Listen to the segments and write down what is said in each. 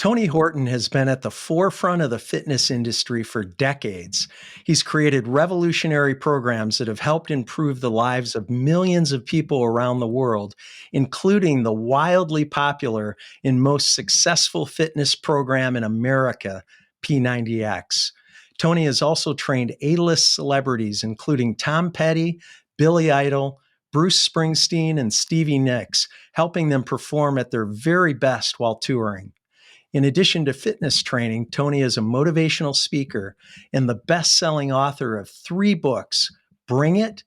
Tony Horton has been at the forefront of the fitness industry for decades. He's created revolutionary programs that have helped improve the lives of millions of people around the world, including the wildly popular and most successful fitness program in America, P90X. Tony has also trained A-list celebrities, including Tom Petty, Billy Idol, Bruce Springsteen, and Stevie Nicks, helping them perform at their very best while touring. In addition to fitness training, Tony is a motivational speaker and the best-selling author of 3 books, Bring It,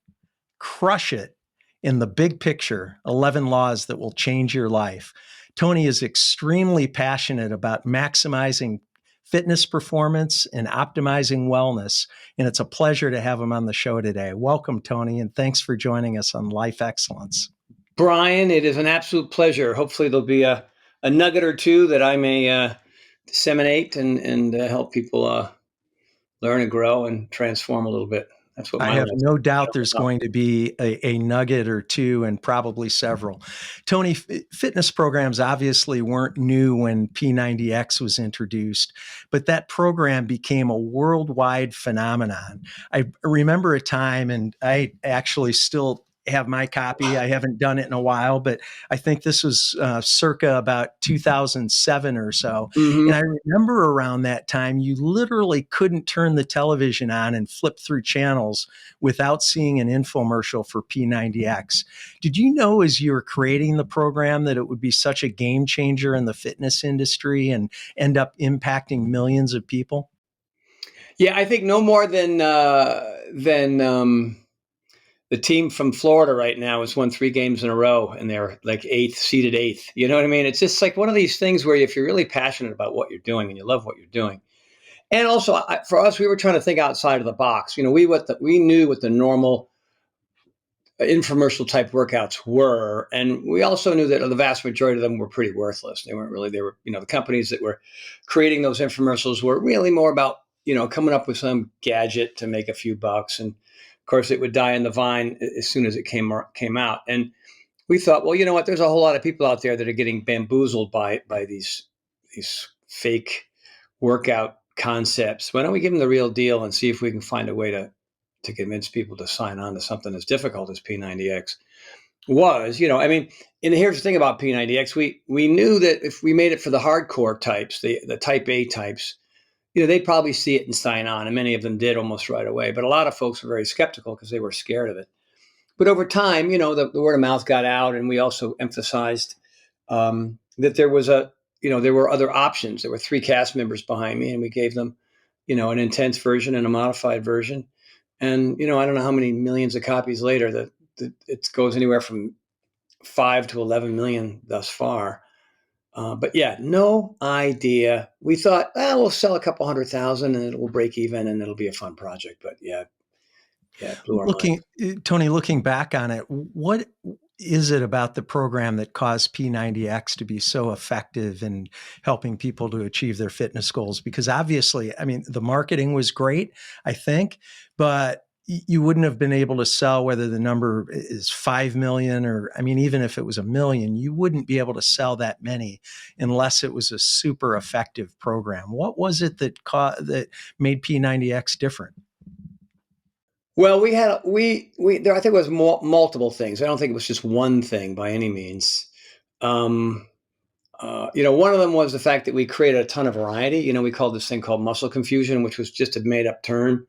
Crush It, and The Big Picture, 11 Laws That Will Change Your Life. Tony is extremely passionate about maximizing fitness performance and optimizing wellness, and it's a pleasure to have him on the show today. Welcome, Tony, and thanks for joining us on Life Excellence. Brian, it is an absolute pleasure. Hopefully there'll be a nugget or two that I may disseminate and help people learn and grow and transform a little bit. That's what I have no doubt there's going to be a nugget or two and probably several. Tony, fitness programs obviously weren't new when P90X was introduced, but that program became a worldwide phenomenon. I remember a time, and I actually still have my copy. I haven't done it in a while, but I think this was circa about 2007 or so. Mm-hmm. And I remember around that time, you literally couldn't turn the television on and flip through channels without seeing an infomercial for P90X. Did you know as you were creating the program that it would be such a game changer in the fitness industry and end up impacting millions of people? Yeah, I think no more than the team from Florida right now has won 3 games in a row, and they're like seeded eighth. You know what I mean? It's just like one of these things where if you're really passionate about what you're doing and you love what you're doing, and also for us, we were trying to think outside of the box. You know, we knew what the normal infomercial type workouts were, and we also knew that the vast majority of them were pretty worthless. They were, the companies that were creating those infomercials were really more about, coming up with some gadget to make a few bucks. And of course it would die in the vine as soon as it came out. And we thought, well, you know what, there's a whole lot of people out there that are getting bamboozled by these fake workout concepts. Why don't we give them the real deal and see if we can find a way to convince people to sign on to something as difficult as P90X was, and here's the thing about P90X. We knew that if we made it for the hardcore types, the type A types, they'd probably see it and sign on. And many of them did almost right away. But a lot of folks were very skeptical because they were scared of it. But over time, the word of mouth got out, and we also emphasized that there was there were other options. There were 3 cast members behind me, and we gave them, an intense version and a modified version. And, I don't know how many millions of copies later that it goes anywhere from 5 to 11 million thus far. But yeah, no idea. We thought, we'll sell a couple 100,000 and it will break even and it'll be a fun project. But yeah, it blew our mind. Tony, looking back on it, what is it about the program that caused P90X to be so effective in helping people to achieve their fitness goals? Because obviously, the marketing was great, I think, but you wouldn't have been able to sell whether the number is 5 million or, even if it was 1 million, you wouldn't be able to sell that many unless it was a super effective program. What was it that made P90X different? Well, I think it was multiple things. I don't think it was just one thing by any means. One of them was the fact that we created a ton of variety. We called this thing called muscle confusion, which was just a made up term.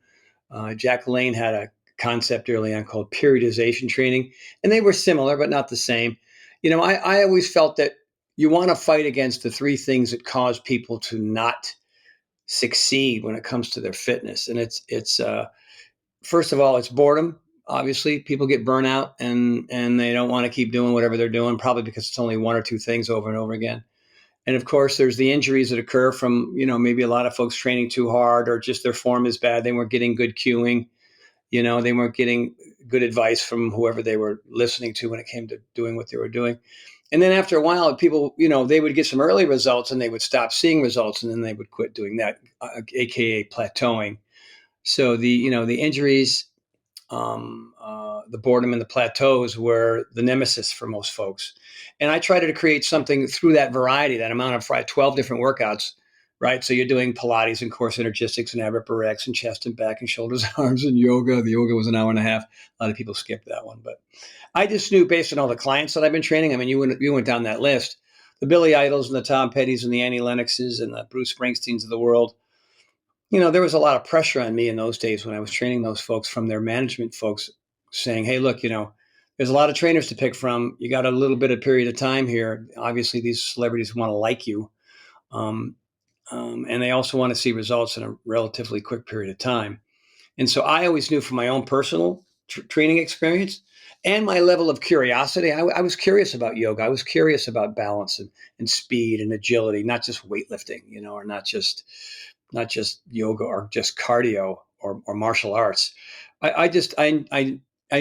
Jack Lane had a concept early on called periodization training, and they were similar, but not the same. I always felt that you want to fight against the 3 things that cause people to not succeed when it comes to their fitness. And it's first of all, it's boredom. Obviously, people get burnout and they don't want to keep doing whatever they're doing, probably because it's only 1 or 2 things over and over again. And of course, there's the injuries that occur from, maybe a lot of folks training too hard or just their form is bad. They weren't getting good cueing. They weren't getting good advice from whoever they were listening to when it came to doing what they were doing. And then after a while, people, they would get some early results and they would stop seeing results and then they would quit doing that, AKA plateauing. So the injuries, the boredom and the plateaus were the nemesis for most folks. And I tried to create something through that variety, that amount of 12 different workouts, right? So you're doing Pilates and core synergistics and ab upper X and chest and back and shoulders, arms and yoga. The yoga was an hour and a half. A lot of people skipped that one, but I just knew based on all the clients that I've been training. I mean, you went down that list, the Billy Idols and the Tom Pettys and the Annie Lennoxes and the Bruce Springsteens of the world. There was a lot of pressure on me in those days when I was training those folks from their management folks saying, hey, look, there's a lot of trainers to pick from. You got a little bit of period of time here. Obviously, these celebrities want to like you. And they also want to see results in a relatively quick period of time. And so I always knew from my own personal training experience and my level of curiosity, I was curious about yoga. I was curious about balance and speed and agility, not just weightlifting, or not just yoga or just cardio or martial arts. I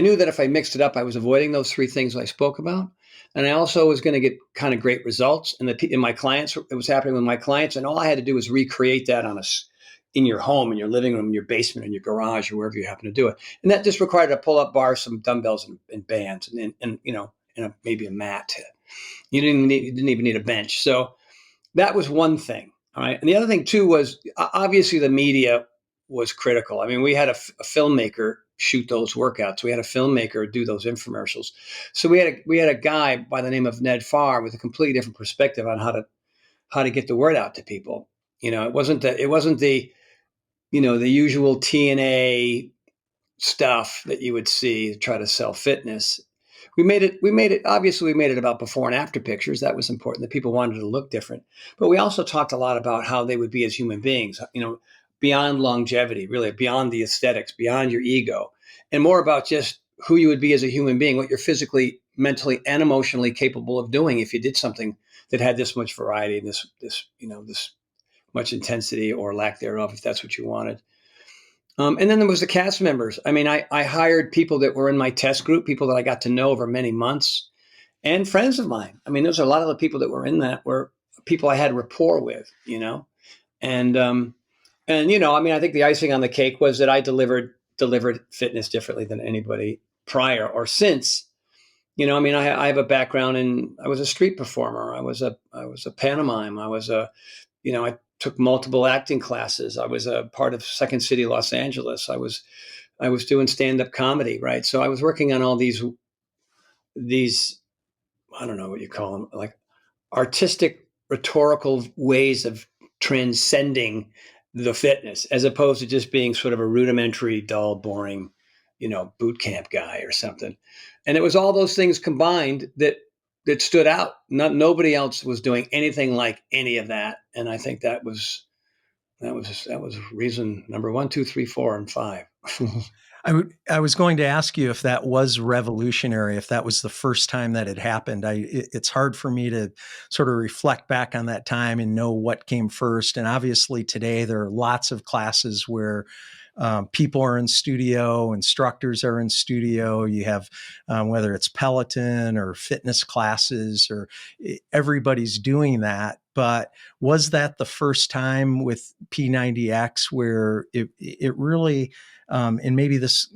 knew that if I mixed it up, I was avoiding those three things I spoke about. And I also was going to get kind of great results. And in my clients, it was happening with my clients. And all I had to do was recreate that in your home, in your living room, in your basement, in your garage, or wherever you happen to do it. And that just required a pull-up bar, some dumbbells and bands, and maybe a mat. You didn't even need a bench. So that was one thing. All right. And the other thing too was obviously the media was critical. I mean, we had a filmmaker shoot those workouts. We had a filmmaker do those infomercials. So we had a guy by the name of Ned Farr with a completely different perspective on how to get the word out to people. It wasn't the usual TNA stuff that you would see to try to sell fitness. We made it about before and after pictures. That was important, that people wanted to look different. But we also talked a lot about how they would be as human beings, beyond longevity, really beyond the aesthetics, beyond your ego, and more about just who you would be as a human being, what you're physically, mentally, and emotionally capable of doing if you did something that had this much variety and this much intensity or lack thereof, if that's what you wanted. And then there was the cast members. I mean, I hired people that were in my test group, people that I got to know over many months, and friends of mine. I mean, there's a lot of the people that were in that were people I had rapport with, I think the icing on the cake was that I delivered fitness differently than anybody prior or since. I have a background I was a street performer. I was a pantomime. I took multiple acting classes. I was a part of Second City, Los Angeles. I was doing stand-up comedy, right? So I was working on all these, I don't know what you call them, like artistic, rhetorical ways of transcending the fitness, as opposed to just being sort of a rudimentary, dull, boring, boot camp guy or something. And it was all those things combined that stood out. Nobody else was doing anything like any of that. And I think that was reason number 1, 2, 3, 4, and 5. I was going to ask you if that was revolutionary, if that was the first time that it happened. It's hard for me to sort of reflect back on that time and know what came first. And obviously today there are lots of classes where people are in studio, instructors are in studio. You have whether it's Peloton or fitness classes, or everybody's doing that. But was that the first time with P90X where it really, and maybe this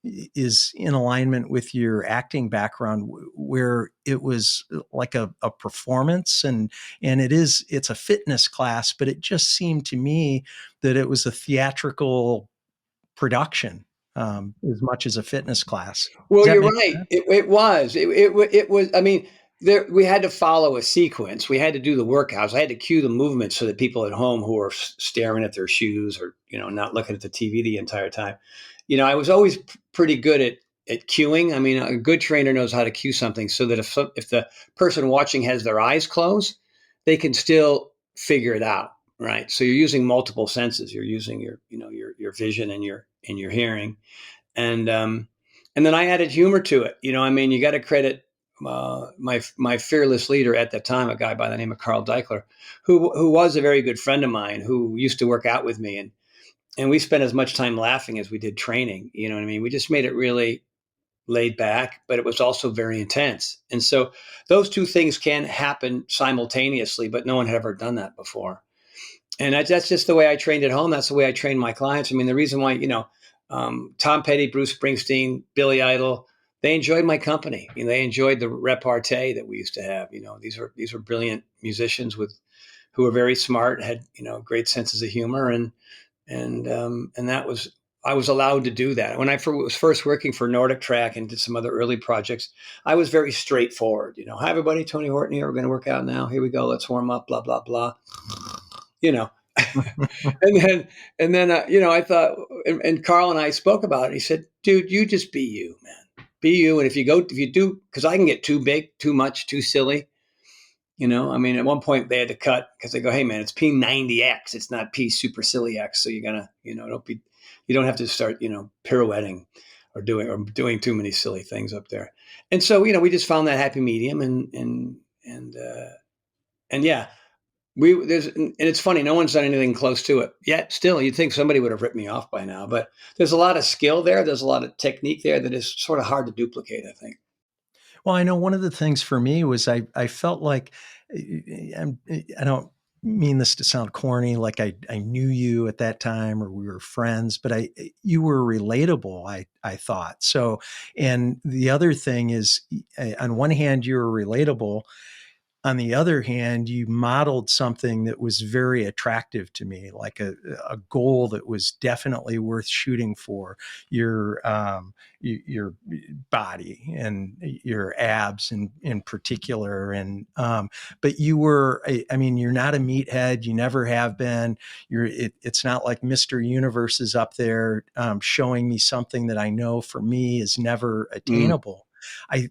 is in alignment with your acting background, where it was like a performance and it's a fitness class, but it just seemed to me that it was a theatrical production as much as a fitness class. Well, you're right. It was. I mean, we had to follow a sequence. We had to do the workouts. I had to cue the movements so that people at home who are staring at their shoes or not looking at the TV the entire time. I was always pretty good at cueing. I mean, a good trainer knows how to cue something so that if the person watching has their eyes closed, they can still figure it out. Right. So you're using multiple senses. You're using your vision and your hearing. And then I added humor to it. You got to credit my fearless leader at that time, a guy by the name of Carl Deichler, who was a very good friend of mine, who used to work out with me. And we spent as much time laughing as we did training. You know what I mean? We just made it really laid back, but it was also very intense. And so those two things can happen simultaneously, but no one had ever done that before. And that's just the way I trained at home. That's the way I trained my clients. I mean, the reason why, Tom Petty, Bruce Springsteen, Billy Idol. They enjoyed my company. You know, they enjoyed the repartee that we used to have. You know, these were brilliant musicians who were very smart, had, you know, great senses of humor, and that was, I was allowed to do that. When I was first working for Nordic Track and did some other early projects, I was very straightforward. You know, hi everybody, Tony Horton here. We're going to work out now. Here we go. Let's warm up. Blah blah blah. You know, and then you know, I thought, and Carl and I spoke about it. He said, "Dude, you just be you, man. Be you. And if you do, because I can get too big, too much, too silly." You know, I mean, at one point they had to cut because they go, "Hey, man, it's P90X. It's not P super silly X. So you gotta, you know, you don't have to start, you know, pirouetting or doing too many silly things up there." And so, you know, we just found that happy medium, and yeah, and it's funny, no one's done anything close to it yet. Still, you'd think somebody would have ripped me off by now, but there's a lot of skill there. There's a lot of technique there that is sort of hard to duplicate, I think. Well, I know one of the things for me was I felt like I don't mean this to sound corny, like I knew you at that time or we were friends, but you were relatable, I thought. So, and the other thing is, on one hand, you were relatable. On the other hand, you modeled something that was very attractive to me, like a goal that was definitely worth shooting for. Your body and your abs in particular, and but you were, I mean, you're not a meathead. You never have been. It's not like Mr. Universe is up there showing me something that I know for me is never attainable.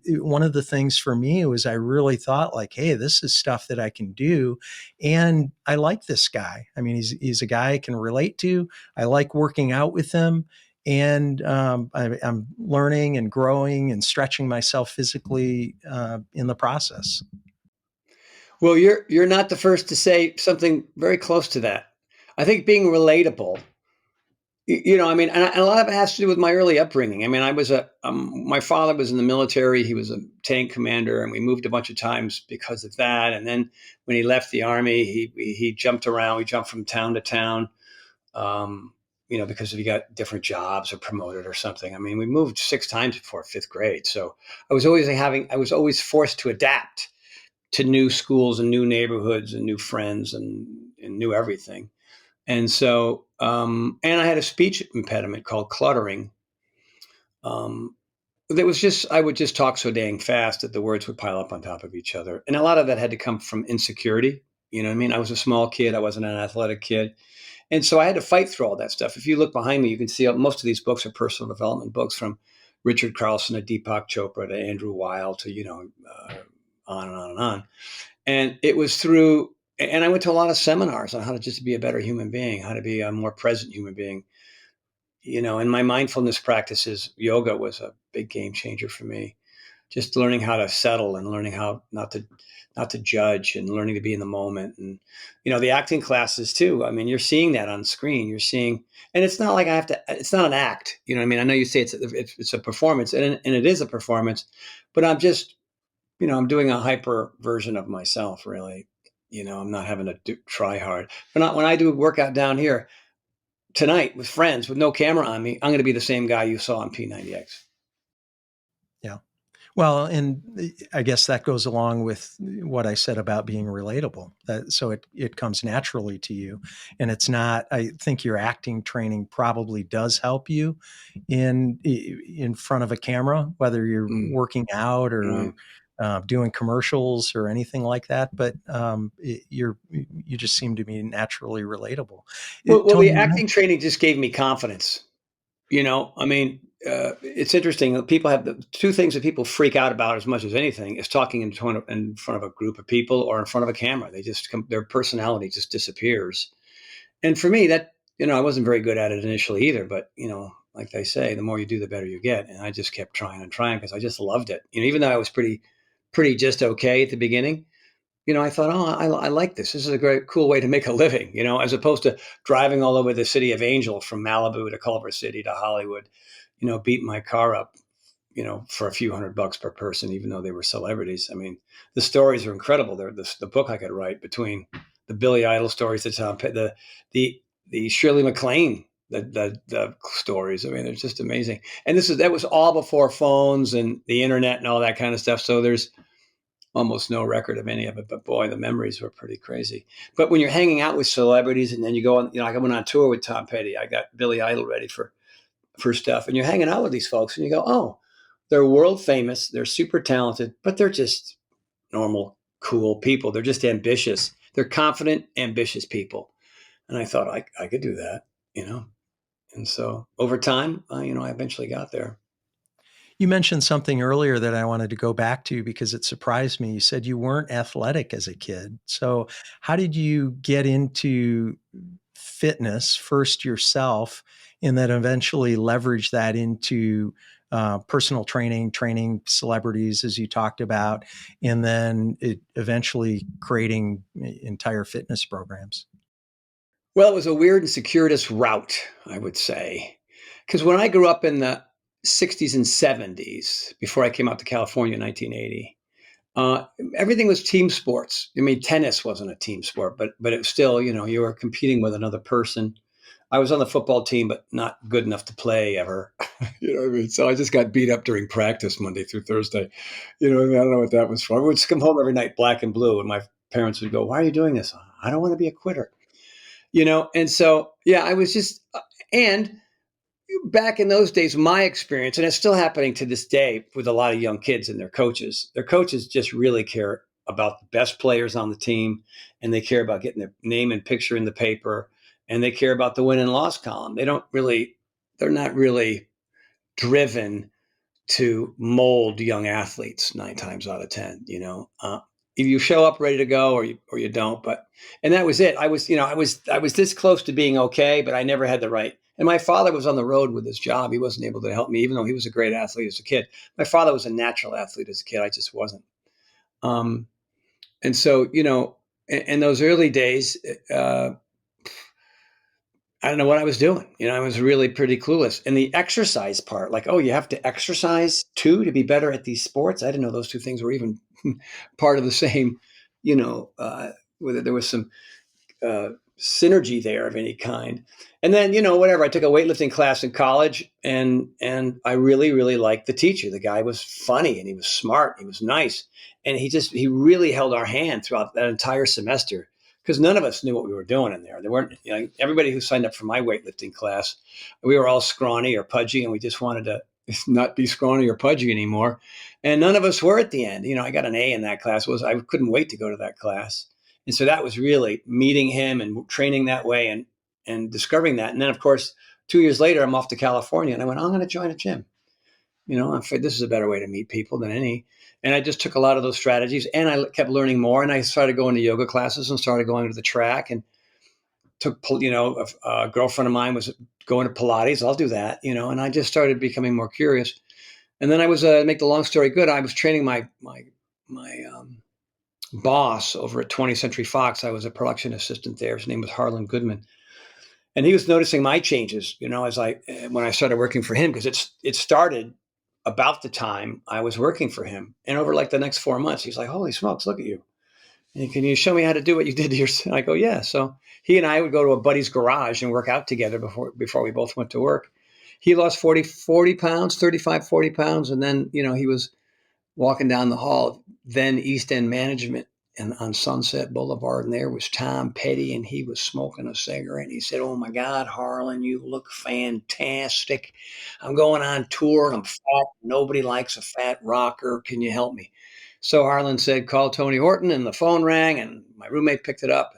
One of the things for me was I really thought like, hey, this is stuff that I can do. And I like this guy. I mean, he's a guy I can relate to. I like working out with him. And I'm learning and growing and stretching myself physically in the process. Well, you're not the first to say something very close to that. I think being relatable, you know, I mean, and a lot of it has to do with my early upbringing. I mean, my father was in the military. He was a tank commander, and we moved a bunch of times because of that. And then when he left the army, he jumped around. We jumped from town to town, you know, because he got different jobs or promoted or something. I mean, we moved 6 times before fifth grade, so I was always forced to adapt to new schools and new neighborhoods and new friends and new everything. And so, and I had a speech impediment called cluttering. Um, that was just, I would just talk so dang fast that the words would pile up on top of each other. And a lot of that had to come from insecurity. You know what I mean? I was a small kid. I wasn't an athletic kid. And so I had to fight through all that stuff. If you look behind me, you can see most of these books are personal development books, from Richard Carlson to Deepak Chopra to Andrew Weil to, you know, on and on and on. And it was through, and I went to a lot of seminars on how to just be a better human being, how to be a more present human being. You know, and my mindfulness practices, yoga was a big game changer for me. Just learning how to settle and learning how not to judge and learning to be in the moment. And, you know, the acting classes too. I mean, you're seeing that on screen. You're seeing, and it's not like it's not an act. You know what I mean? I know you say it's a performance, and it is a performance, but I'm just, you know, I'm doing a hyper version of myself, really. You know, I'm not having to try hard. But not when I do a workout down here tonight with friends with no camera on me, I'm going to be the same guy you saw on P90X. Yeah. Well, and I guess that goes along with what I said about being relatable. So it comes naturally to you, and it's not. I think your acting training probably does help you in front of a camera, whether you're working out or doing commercials or anything like that. But you just seem to be naturally relatable. Well, the Tony, acting training just gave me confidence. You know, I mean, it's interesting. People have the two things that people freak out about as much as anything is talking in front of a group of people or in front of a camera. They just their personality just disappears. And for me, that, you know, I wasn't very good at it initially either. But, you know, like they say, the more you do, the better you get. And I just kept trying and trying because I just loved it. You know, even though I was pretty just okay at the beginning, you know, I thought, oh, I like this. This is a great, cool way to make a living, you know, as opposed to driving all over the city of Angel from Malibu to Culver City to Hollywood, you know, beating my car up, you know, for a few $100 per person, even though they were celebrities. I mean, the stories are incredible. They're the book I could write between the Billy Idol stories, the Shirley MacLaine the stories. I mean, they're just amazing. And that was all before phones and the internet and all that kind of stuff. So there's almost no record of any of it. But boy, the memories were pretty crazy. But when you're hanging out with celebrities and then you go on, like I went on tour with Tom Petty. I got Billy Idol ready for stuff, and you're hanging out with these folks, and you go, oh, they're world famous, they're super talented, but they're just normal, cool people. They're just ambitious. They're confident, ambitious people. And I thought I could do that, you know. And so over time, I eventually got there. You mentioned something earlier that I wanted to go back to because it surprised me. You said you weren't athletic as a kid. So how did you get into fitness first yourself, and then eventually leverage that into personal training celebrities, as you talked about, and then eventually creating entire fitness programs? Well, it was a weird and circuitous route, I would say. Because when I grew up in the 60s and 70s, before I came out to California in 1980, everything was team sports. I mean, tennis wasn't a team sport, but it was still, you were competing with another person. I was on the football team, but not good enough to play ever. You know what I mean? So I just got beat up during practice Monday through Thursday. You know what I mean? I don't know what that was for. I would just come home every night black and blue, and my parents would go, "Why are you doing this?" I don't want to be a quitter. And so, yeah, I was just, and back in those days, my experience, and it's still happening to this day with a lot of young kids and their coaches just really care about the best players on the team, and they care about getting their name and picture in the paper, and they care about the win and loss column. They're not really driven to mold young athletes 9 times out of 10, if you show up ready to go or you don't, and that was it. I was this close to being okay, but I never had the right. And my father was on the road with his job. He wasn't able to help me, even though he was a great athlete as a kid. My father was a natural athlete as a kid. I just wasn't. And so, in those early days, I don't know what I was doing. I was really pretty clueless. And the exercise part, like, oh, you have to exercise too to be better at these sports. I didn't know those two things were even part of the same, whether there was some synergy there of any kind. And then, whatever, I took a weightlifting class in college, and I really, really liked the teacher. The guy was funny, and he was smart. He was nice. And he really held our hand throughout that entire semester, because none of us knew what we were doing in there. There weren't, everybody who signed up for my weightlifting class, we were all scrawny or pudgy, and we just wanted to not be scrawny or pudgy anymore. And none of us were at the end. I got an A in that class. I couldn't wait to go to that class. And so that was really meeting him and training that way and discovering that. And then, of course, 2 years later, I'm off to California, and I went, I'm going to join a gym. I figured this is a better way to meet people than any. And I just took a lot of those strategies, and I kept learning more. And I started going to yoga classes and started going to the track, and a girlfriend of mine was going to Pilates. I'll do that, and I just started becoming more curious. And then I was, make the long story good, I was training my boss over at 20th Century Fox. I was a production assistant there. His name was Harlan Goodman. And he was noticing my changes, when I started working for him, because it started about the time I was working for him. And over like the next 4 months, he's like, holy smokes, look at you. And can you show me how to do what you did to yourself? I go, yeah. So he and I would go to a buddy's garage and work out together before we both went to work. He lost 40 pounds, 35, 40 pounds. And then, he was walking down the hall, then East End Management, and on Sunset Boulevard, and there was Tom Petty, and he was smoking a cigarette. And he said, oh my God, Harlan, you look fantastic. I'm going on tour. I'm fat. Nobody likes a fat rocker. Can you help me? So Harlan said, call Tony Horton, and the phone rang, and my roommate picked it up,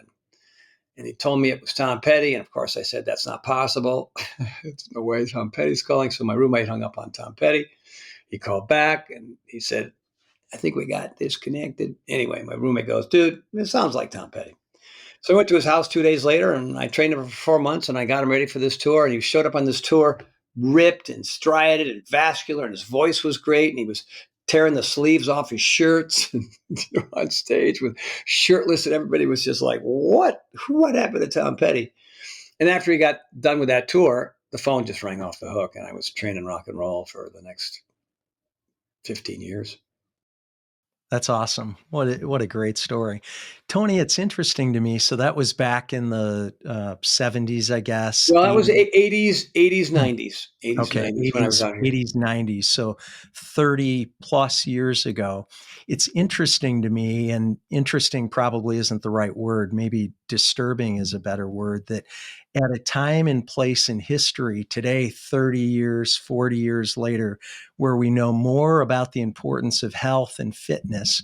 and he told me it was Tom Petty. And of course I said, that's not possible. There's no way Tom Petty's calling. So my roommate hung up on Tom Petty. He called back, and he said, I think we got disconnected. Anyway, my roommate goes, dude, it sounds like Tom Petty. So I went to his house 2 days later, and I trained him for 4 months, and I got him ready for this tour. And he showed up on this tour ripped and striated and vascular, and his voice was great. And he was tearing the sleeves off his shirts and on stage with shirtless. And everybody was just like, what happened to Tom Petty? And after he got done with that tour, the phone just rang off the hook, and I was training rock and roll for the next 15 years. That's awesome. What a great story. Tony, it's interesting to me. So that was back in the 70s, I guess. Well, that was 80s. 80s, Hmm. 90s, 80s, Okay, 90s when I was 80s, out here. 80s, 90s. So 30 plus years ago. It's interesting to me, and interesting probably isn't the right word. Maybe disturbing is a better word, that at a time and place in history today, 30 years, 40 years later, where we know more about the importance of health and fitness,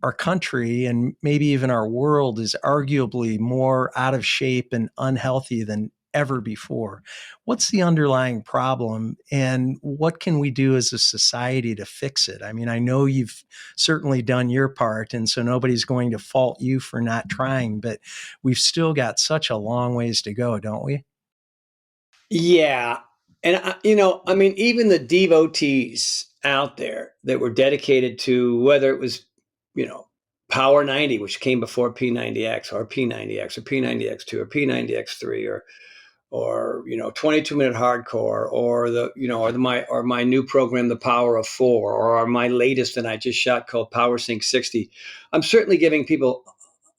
our country and maybe even our world is arguably more out of shape and unhealthy than ever before. What's the underlying problem, and what can we do as a society to fix it? I mean, I know you've certainly done your part, and so nobody's going to fault you for not trying, but we've still got such a long ways to go, don't we? Yeah. And, I mean, even the devotees out there that were dedicated to whether it was, you know, Power 90, which came before P90X or P90X or P90X2 or P90X3 or 22-minute hardcore or my new program, The Power of Four, or my latest that I just shot called Power Sync 60. I'm certainly giving people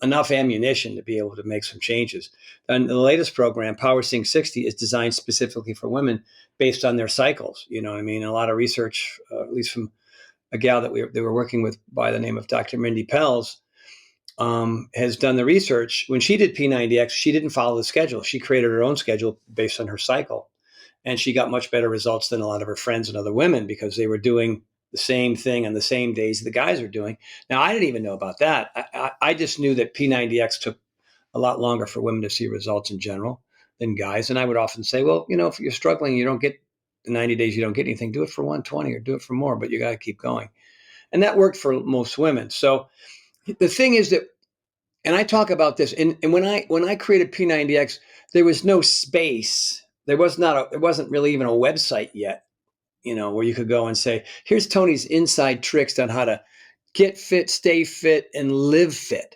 enough ammunition to be able to make some changes. And the latest program, Power Sync 60, is designed specifically for women based on their cycles. You know what I mean? A lot of research, at least from a gal that they were working with by the name of Dr. Mindy Pels, has done the research. When she did P90X, she didn't follow the schedule. She created her own schedule based on her cycle. And she got much better results than a lot of her friends and other women because they were doing the same thing on the same days the guys are doing. Now, I didn't even know about that. I just knew that P90X took a lot longer for women to see results in general than guys. And I would often say, well, if you're struggling, you don't get the 90 days, you don't get anything, do it for 120 or do it for more, but you got to keep going. And that worked for most women. So the thing is that, and I talk about this, and when I created P90X, there was no space. There wasn't really even a website yet, where you could go and say, here's Tony's inside tricks on how to get fit, stay fit, and live fit.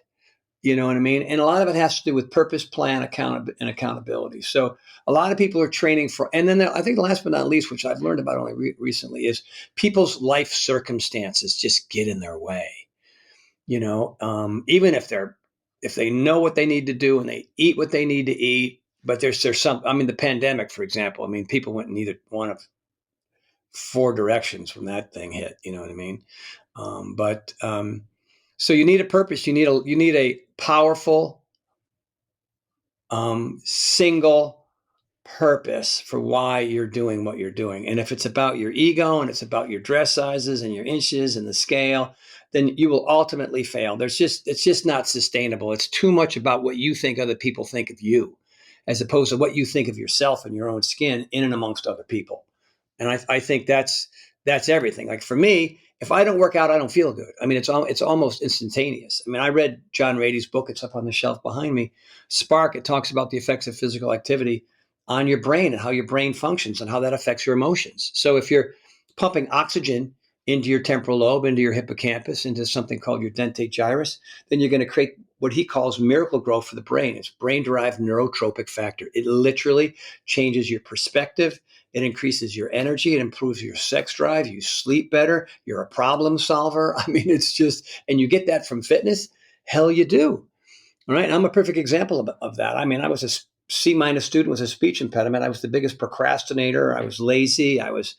You know what I mean? And a lot of it has to do with purpose, plan, and accountability. So a lot of people are training for, and then I think last but not least, which I've learned about only recently, is people's life circumstances just get in their way. Even if they know what they need to do and they eat what they need to eat, but there's some. I mean, the pandemic, for example. I mean, people went in either one of four directions when that thing hit. You know what I mean? But so you need a purpose. You need a powerful single purpose for why you're doing what you're doing. And if it's about your ego and it's about your dress sizes and your inches and the scale, then you will ultimately fail. It's just not sustainable. It's too much about what you think other people think of you, as opposed to what you think of yourself and your own skin in and amongst other people. And I think that's everything. Like for me, if I don't work out, I don't feel good. I mean, it's almost instantaneous. I mean, I read John Rady's book. It's up on the shelf behind me. Spark. It talks about the effects of physical activity on your brain and how your brain functions and how that affects your emotions. So if you're pumping oxygen into your temporal lobe, into your hippocampus, into something called your dentate gyrus, then you're going to create what he calls miracle growth for the brain. It's brain-derived neurotropic factor. It literally changes your perspective. It increases your energy. It improves your sex drive. You sleep better. You're a problem solver. I mean, and you get that from fitness. Hell, you do. All right. And I'm a perfect example of that. I mean, I was a C- student with a speech impediment. I was the biggest procrastinator. I was lazy. I was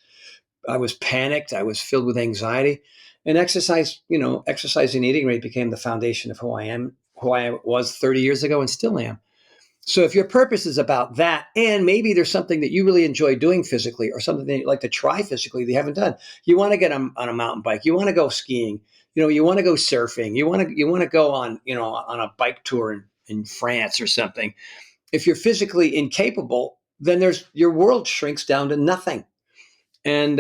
panicked. I was filled with anxiety. And exercise and eating rate became the foundation of who I am, who I was 30 years ago and still am. So if your purpose is about that, and maybe there's something that you really enjoy doing physically or something that you'd like to try physically that you haven't done, you want to get on a mountain bike, you want to go skiing, you want to go surfing, you want to go on a bike tour in France or something. If you're physically incapable, then your world shrinks down to nothing. And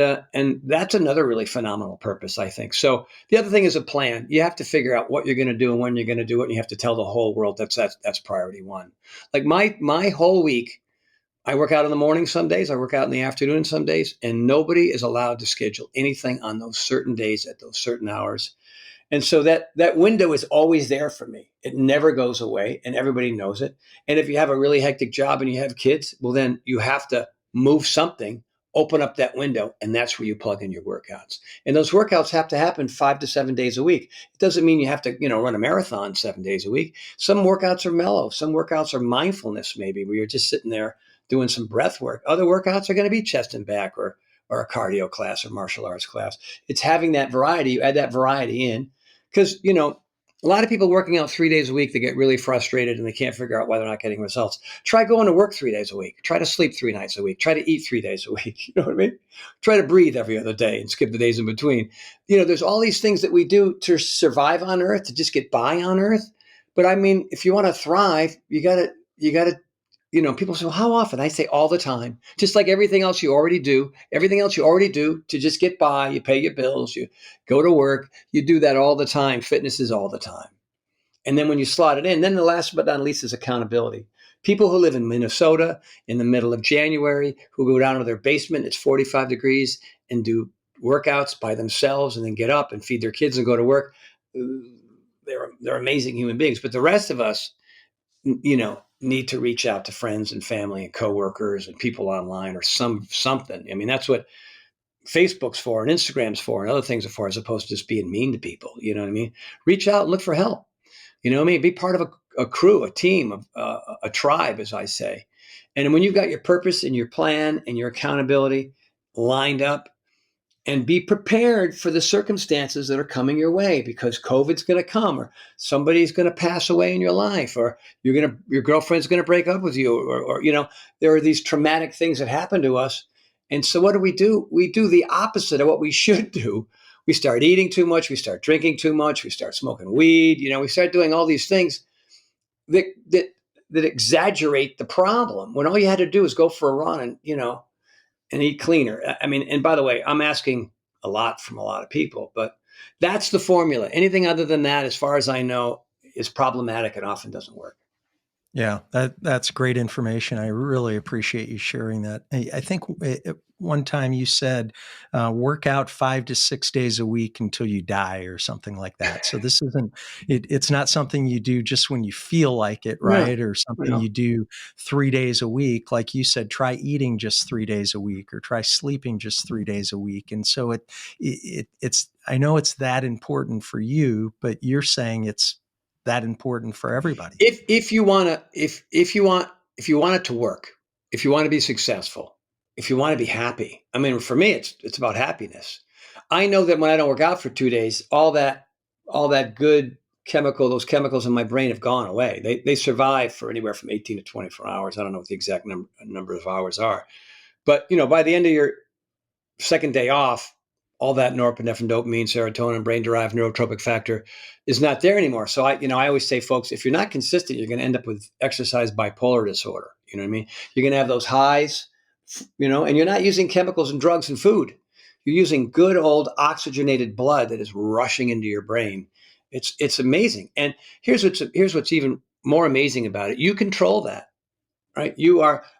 that's another really phenomenal purpose, I think. So the other thing is a plan. You have to figure out what you're going to do and when you're going to do it. And you have to tell the whole world that's priority one. Like my whole week, I work out in the morning some days, I work out in the afternoon some days, and nobody is allowed to schedule anything on those certain days at those certain hours. And so that window is always there for me. It never goes away, and everybody knows it. And if you have a really hectic job and you have kids, well, then you have to move something open up that window, and that's where you plug in your workouts. And those workouts have to happen 5 to 7 days a week. It doesn't mean you have to, run a marathon 7 days a week. Some workouts are mellow. Some workouts are mindfulness, maybe, where you're just sitting there doing some breath work. Other workouts are going to be chest and back, or a cardio class or martial arts class. It's having that variety. You add that variety in because, a lot of people working out 3 days a week, they get really frustrated and they can't figure out why they're not getting results. Try going to work 3 days a week. Try to sleep 3 nights a week. Try to eat 3 days a week. You know what I mean? Try to breathe every other day and skip the days in between. There's all these things that we do to survive on Earth, to just get by on Earth. But I mean, if you want to thrive, you gotta, people say, well, how often? I say all the time, just like everything else you already do to just get by. You pay your bills, you go to work, you do that all the time. Fitness is all the time. And then when you slot it in, then the last but not least is accountability. People who live in Minnesota in the middle of January, who go down to their basement, it's 45 degrees, and do workouts by themselves and then get up and feed their kids and go to work. They're amazing human beings. But the rest of us, need to reach out to friends and family and coworkers and people online or something. I mean, that's what Facebook's for and Instagram's for and other things are for, as opposed to just being mean to people. You know what I mean? Reach out and look for help. You know what I mean? Be part of a crew, a team, a tribe, as I say. And when you've got your purpose and your plan and your accountability lined up, and be prepared for the circumstances that are coming your way, because COVID's going to come, or somebody's going to pass away in your life, or your girlfriend's going to break up with you, or there are these traumatic things that happen to us. And so what do? We do the opposite of what we should do. We start eating too much. We start drinking too much. We start smoking weed. We start doing all these things that exaggerate the problem, when all you had to do is go for a run and eat cleaner. I mean, and by the way, I'm asking a lot from a lot of people, but that's the formula. Anything other than that, as far as I know, is problematic and often doesn't work. Yeah, that's great information. I really appreciate you sharing that. I think one time you said work out 5 to 6 days a week until you die, or something like that. So this isn't, it's not something you do just when you feel like it, right? No, Or something no. you do 3 days a week. Like you said, try eating just 3 days a week, or try sleeping just 3 days a week. And so it's, I know it's that important for you, but you're saying it's that important for everybody. If you want it to work, if you want to be successful, if you want to be happy. I mean, for me, it's about happiness. I know that when I don't work out for 2 days, all that good those chemicals in my brain have gone away. They survive for anywhere from 18 to 24 hours. I don't know what the exact number of hours are, but by the end of your second day off, all that norepinephrine, dopamine, serotonin, brain-derived neurotropic factor is not there anymore. So I always say, folks, if you're not consistent, you're going to end up with exercise bipolar disorder. You know what I mean? You're going to have those highs, and you're not using chemicals and drugs and food. You're using good old oxygenated blood that is rushing into your brain. It's amazing. And here's what's even more amazing about it. You control that, right?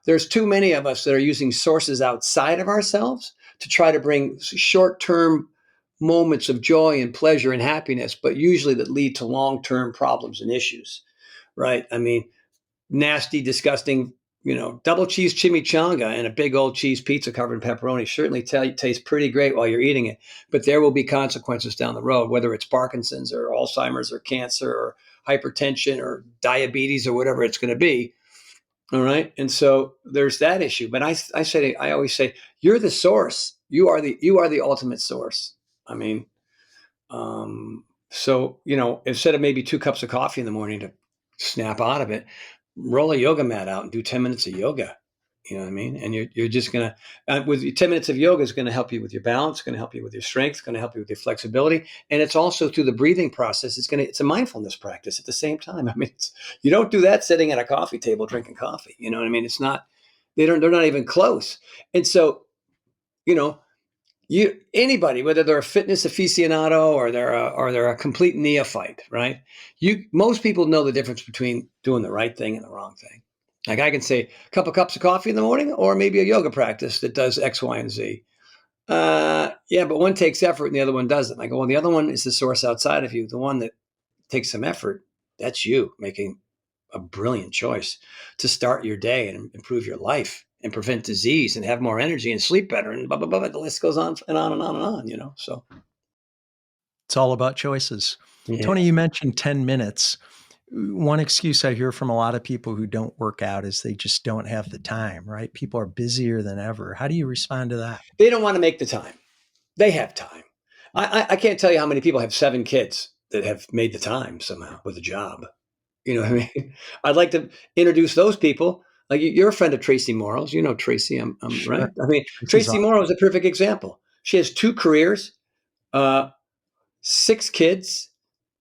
There's too many of us that are using sources outside of ourselves to try to bring short-term moments of joy and pleasure and happiness, but usually that lead to long-term problems and issues, right? I mean, nasty, disgusting, double cheese chimichanga and a big old cheese pizza covered in pepperoni certainly tastes pretty great while you're eating it, but there will be consequences down the road, whether it's Parkinson's or Alzheimer's or cancer or hypertension or diabetes or whatever it's going to be. All right. And so there's that issue. But I always say, you're the source. You are the ultimate source. I mean, so, instead of maybe 2 cups of coffee in the morning to snap out of it, roll a yoga mat out and do 10 minutes of yoga. You know what I mean? And you're just going to, with 10 minutes of yoga is going to help you with your balance, going to help you with your strength, it's going to help you with your flexibility. And it's also through the breathing process. It's a mindfulness practice at the same time. I mean, you don't do that sitting at a coffee table, drinking coffee. You know what I mean? It's not, they're not even close. And so, anybody, whether they're a fitness aficionado or they're a complete neophyte, right? Most people know the difference between doing the right thing and the wrong thing. Like I can say a couple cups of coffee in the morning, or maybe a yoga practice that does X, Y, and Z. Yeah, but one takes effort and the other one doesn't. I go, well, the other one is the source outside of you. The one that takes some effort, that's you making a brilliant choice to start your day and improve your life and prevent disease and have more energy and sleep better and blah, blah, blah. The list goes on and on and on and on, so. It's all about choices. Yeah. Tony, you mentioned 10 minutes. One excuse I hear from a lot of people who don't work out is they just don't have the time, right? People are busier than ever. How do you respond to that? They don't want to make the time. They have time. I can't tell you how many people have 7 kids that have made the time somehow with a job. You know what I mean? I'd like to introduce those people. Like you're a friend of Tracy Morrow's. You know Tracy, I'm right. Sure. I mean, This is Tracy awesome. Morrow is a perfect example. She has 2 careers, 6 kids,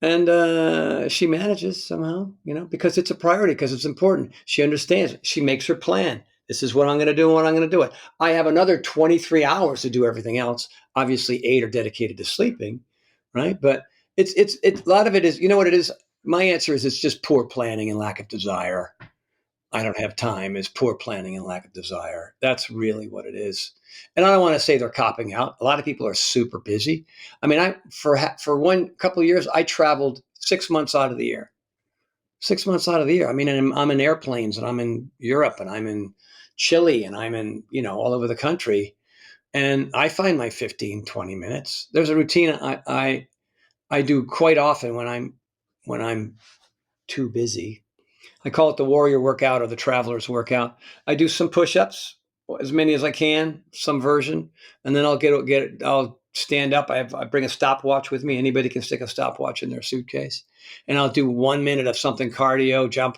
and she manages somehow. Because it's a priority, because it's important. She understands. She makes her plan. This is what I'm going to do and when I'm going to do it. I have another 23 hours to do everything else. Obviously, 8 are dedicated to sleeping, right? But it's a lot of it is, what it is. My answer is it's just poor planning and lack of desire. I don't have time is poor planning and lack of desire. That's really what it is. And I don't want to say they're copping out. A lot of people are super busy. I mean, for one couple of years, I traveled 6 months out of the year. 6 months out of the year. I mean, I'm in airplanes, and I'm in Europe, and I'm in Chile, and I'm in, all over the country. And I find my 15, 20 minutes. There's a routine I do quite often when I'm too busy. I call it the warrior workout or the traveler's workout. I do some push-ups, as many as I can, some version, and then I'll stand up. I bring a stopwatch with me. Anybody can stick a stopwatch in their suitcase, and I'll do 1 minute of something cardio, jump,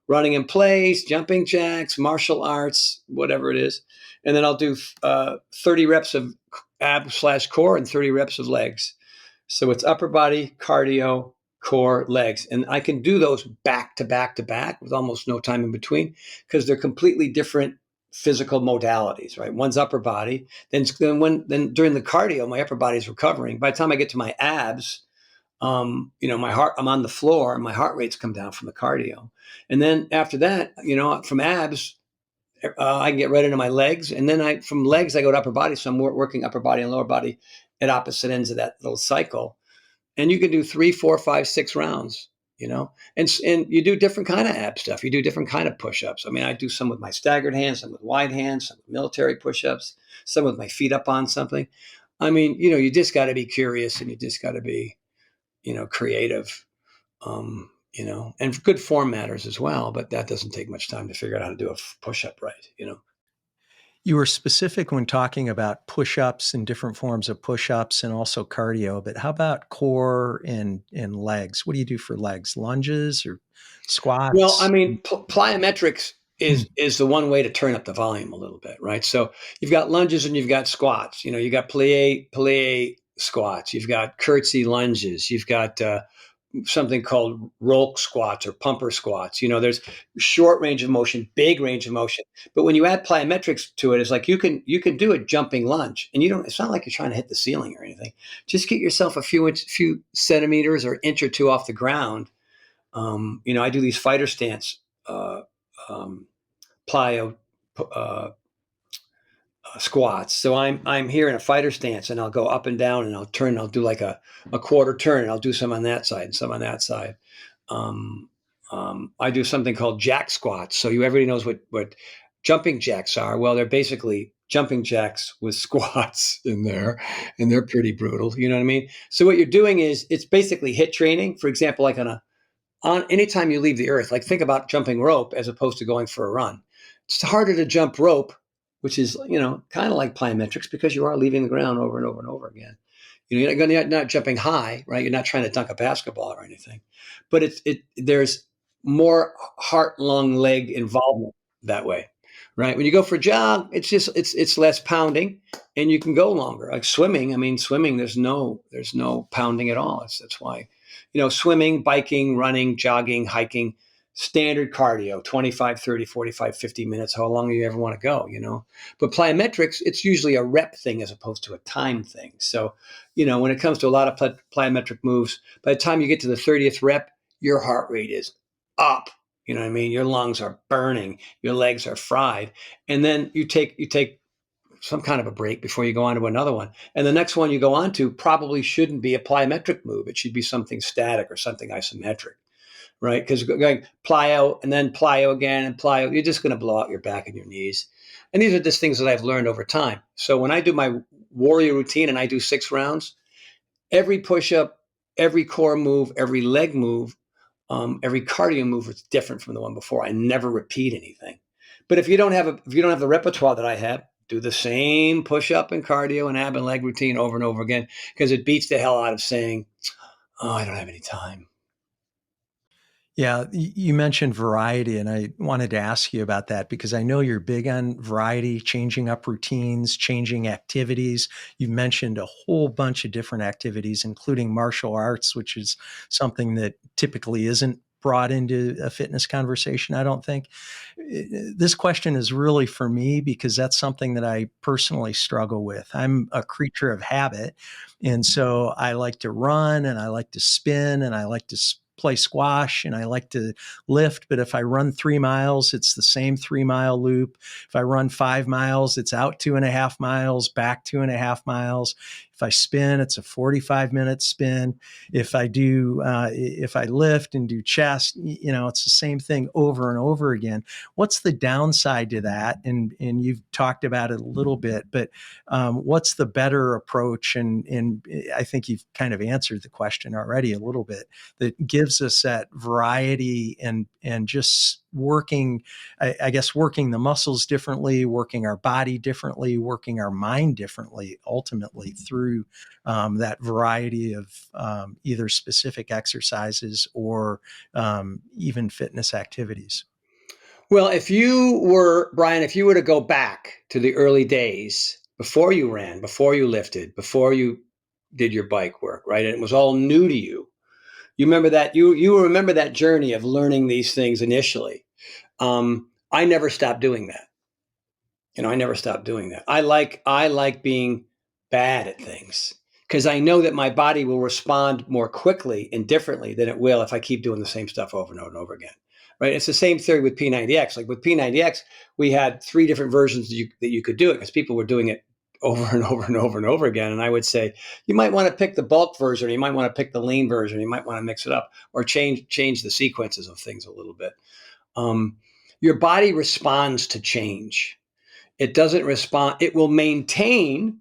running in place, jumping jacks, martial arts, whatever it is, and then I'll do 30 reps of ab/core and 30 reps of legs. So it's upper body, cardio, core, legs. And I can do those back to back to back with almost no time in between because they're completely different physical modalities, right? One's upper body. Then during the cardio, my upper body's recovering. By the time I get to my abs, my heart, I'm on the floor and my heart rates come down from the cardio. And then after that, from abs, I can get right into my legs. And then from legs, I go to upper body. So I'm working upper body and lower body at opposite ends of that little cycle. And you can do 3, 4, 5, 6 rounds, and you do different kind of ab stuff. You do different kind of push-ups. I mean, I do some with my staggered hands, some with wide hands, some with military push-ups, some with my feet up on something. I mean, you just got to be curious and you just got to be, creative, and good form matters as well. But that doesn't take much time to figure out how to do a push-up right. You were specific when talking about push-ups and different forms of push-ups and also cardio, but how about core and legs? What do you do for legs? Lunges or squats? Well, I mean, plyometrics is the one way to turn up the volume a little bit, right? So you've got lunges and you've got squats. You got plie squats. You've got curtsy lunges. You've got something called roll squats or pumper squats. There's short range of motion, big range of motion. But when you add plyometrics to it, it's like you can do a jumping lunge, and it's not like you're trying to hit the ceiling or anything. Just get yourself a few centimeters or inch or two off the ground. I do these fighter stance plyo squats. So I'm here in a fighter stance, and I'll go up and down, and I'll turn. I'll do like a quarter turn, and I'll do some on that side and some on that side. I do something called jack squats. So everybody knows what jumping jacks are. Well, they're basically jumping jacks with squats in there, and they're pretty brutal. You know what I mean? So what you're doing is it's basically HIIT training. For example, like on anytime you leave the earth, like think about jumping rope as opposed to going for a run. It's harder to jump rope, which is, kind of like plyometrics because you are leaving the ground over and over and over again. You're not jumping high, right? You're not trying to dunk a basketball or anything, but there's more heart, lung, leg involvement that way, right? When you go for a jog, it's less pounding and you can go longer. Like swimming, there's no pounding at all. That's why, swimming, biking, running, jogging, hiking, standard cardio, 25, 30, 45, 50 minutes, how long you ever want to go, But plyometrics, it's usually a rep thing as opposed to a time thing. So, when it comes to a lot of plyometric moves, by the time you get to the 30th rep, your heart rate is up. You know what I mean? Your lungs are burning, your legs are fried. And then you take some kind of a break before you go on to another one. And the next one you go on to probably shouldn't be a plyometric move. It should be something static or something isometric. Right? Because going plyo and then plyo again and plyo, you're just going to blow out your back and your knees. And these are just things that I've learned over time. So when I do my warrior routine and I do 6 rounds, every push-up, every core move, every leg move, every cardio move is different from the one before. I never repeat anything. But if you don't have the repertoire that I have, do the same push-up and cardio and ab and leg routine over and over again, because it beats the hell out of saying, "Oh, I don't have any time." Yeah, you mentioned variety, and I wanted to ask you about that because I know you're big on variety, changing up routines, changing activities. You mentioned a whole bunch of different activities, including martial arts, which is something that typically isn't brought into a fitness conversation, I don't think. This question is really for me because that's something that I personally struggle with. I'm a creature of habit. And so I like to run and I like to spin and I like to play squash and I like to lift. But if I run 3 miles, it's the same 3 mile loop. If I run 5 miles, it's out 2.5 miles, back 2.5 miles. If I spin, it's a 45-minute spin. If I lift and do chest, it's the same thing over and over again. What's the downside to that? And you've talked about it a little bit, but what's the better approach? And I think you've kind of answered the question already a little bit, that gives us that variety and just working, I guess, working the muscles differently, working our body differently, working our mind differently, ultimately through that variety of either specific exercises or even fitness activities. Well, Brian, if you were to go back to the early days before you ran, before you lifted, before you did your bike work, right? And it was all new to you. You remember that you remember that journey of learning these things initially. I never stopped doing that. I never stopped doing that. I like being bad at things because I know that my body will respond more quickly and differently than it will if I keep doing the same stuff over and over and over again. Right? It's the same theory with P90X. Like with P90X, we had 3 different versions that you could do it because people were doing it over and over and over and over again. And I would say, you might want to pick the bulk version, you might want to pick the lean version, you might want to mix it up or change the sequences of things a little bit. Your body responds to change. It doesn't respond. It will maintain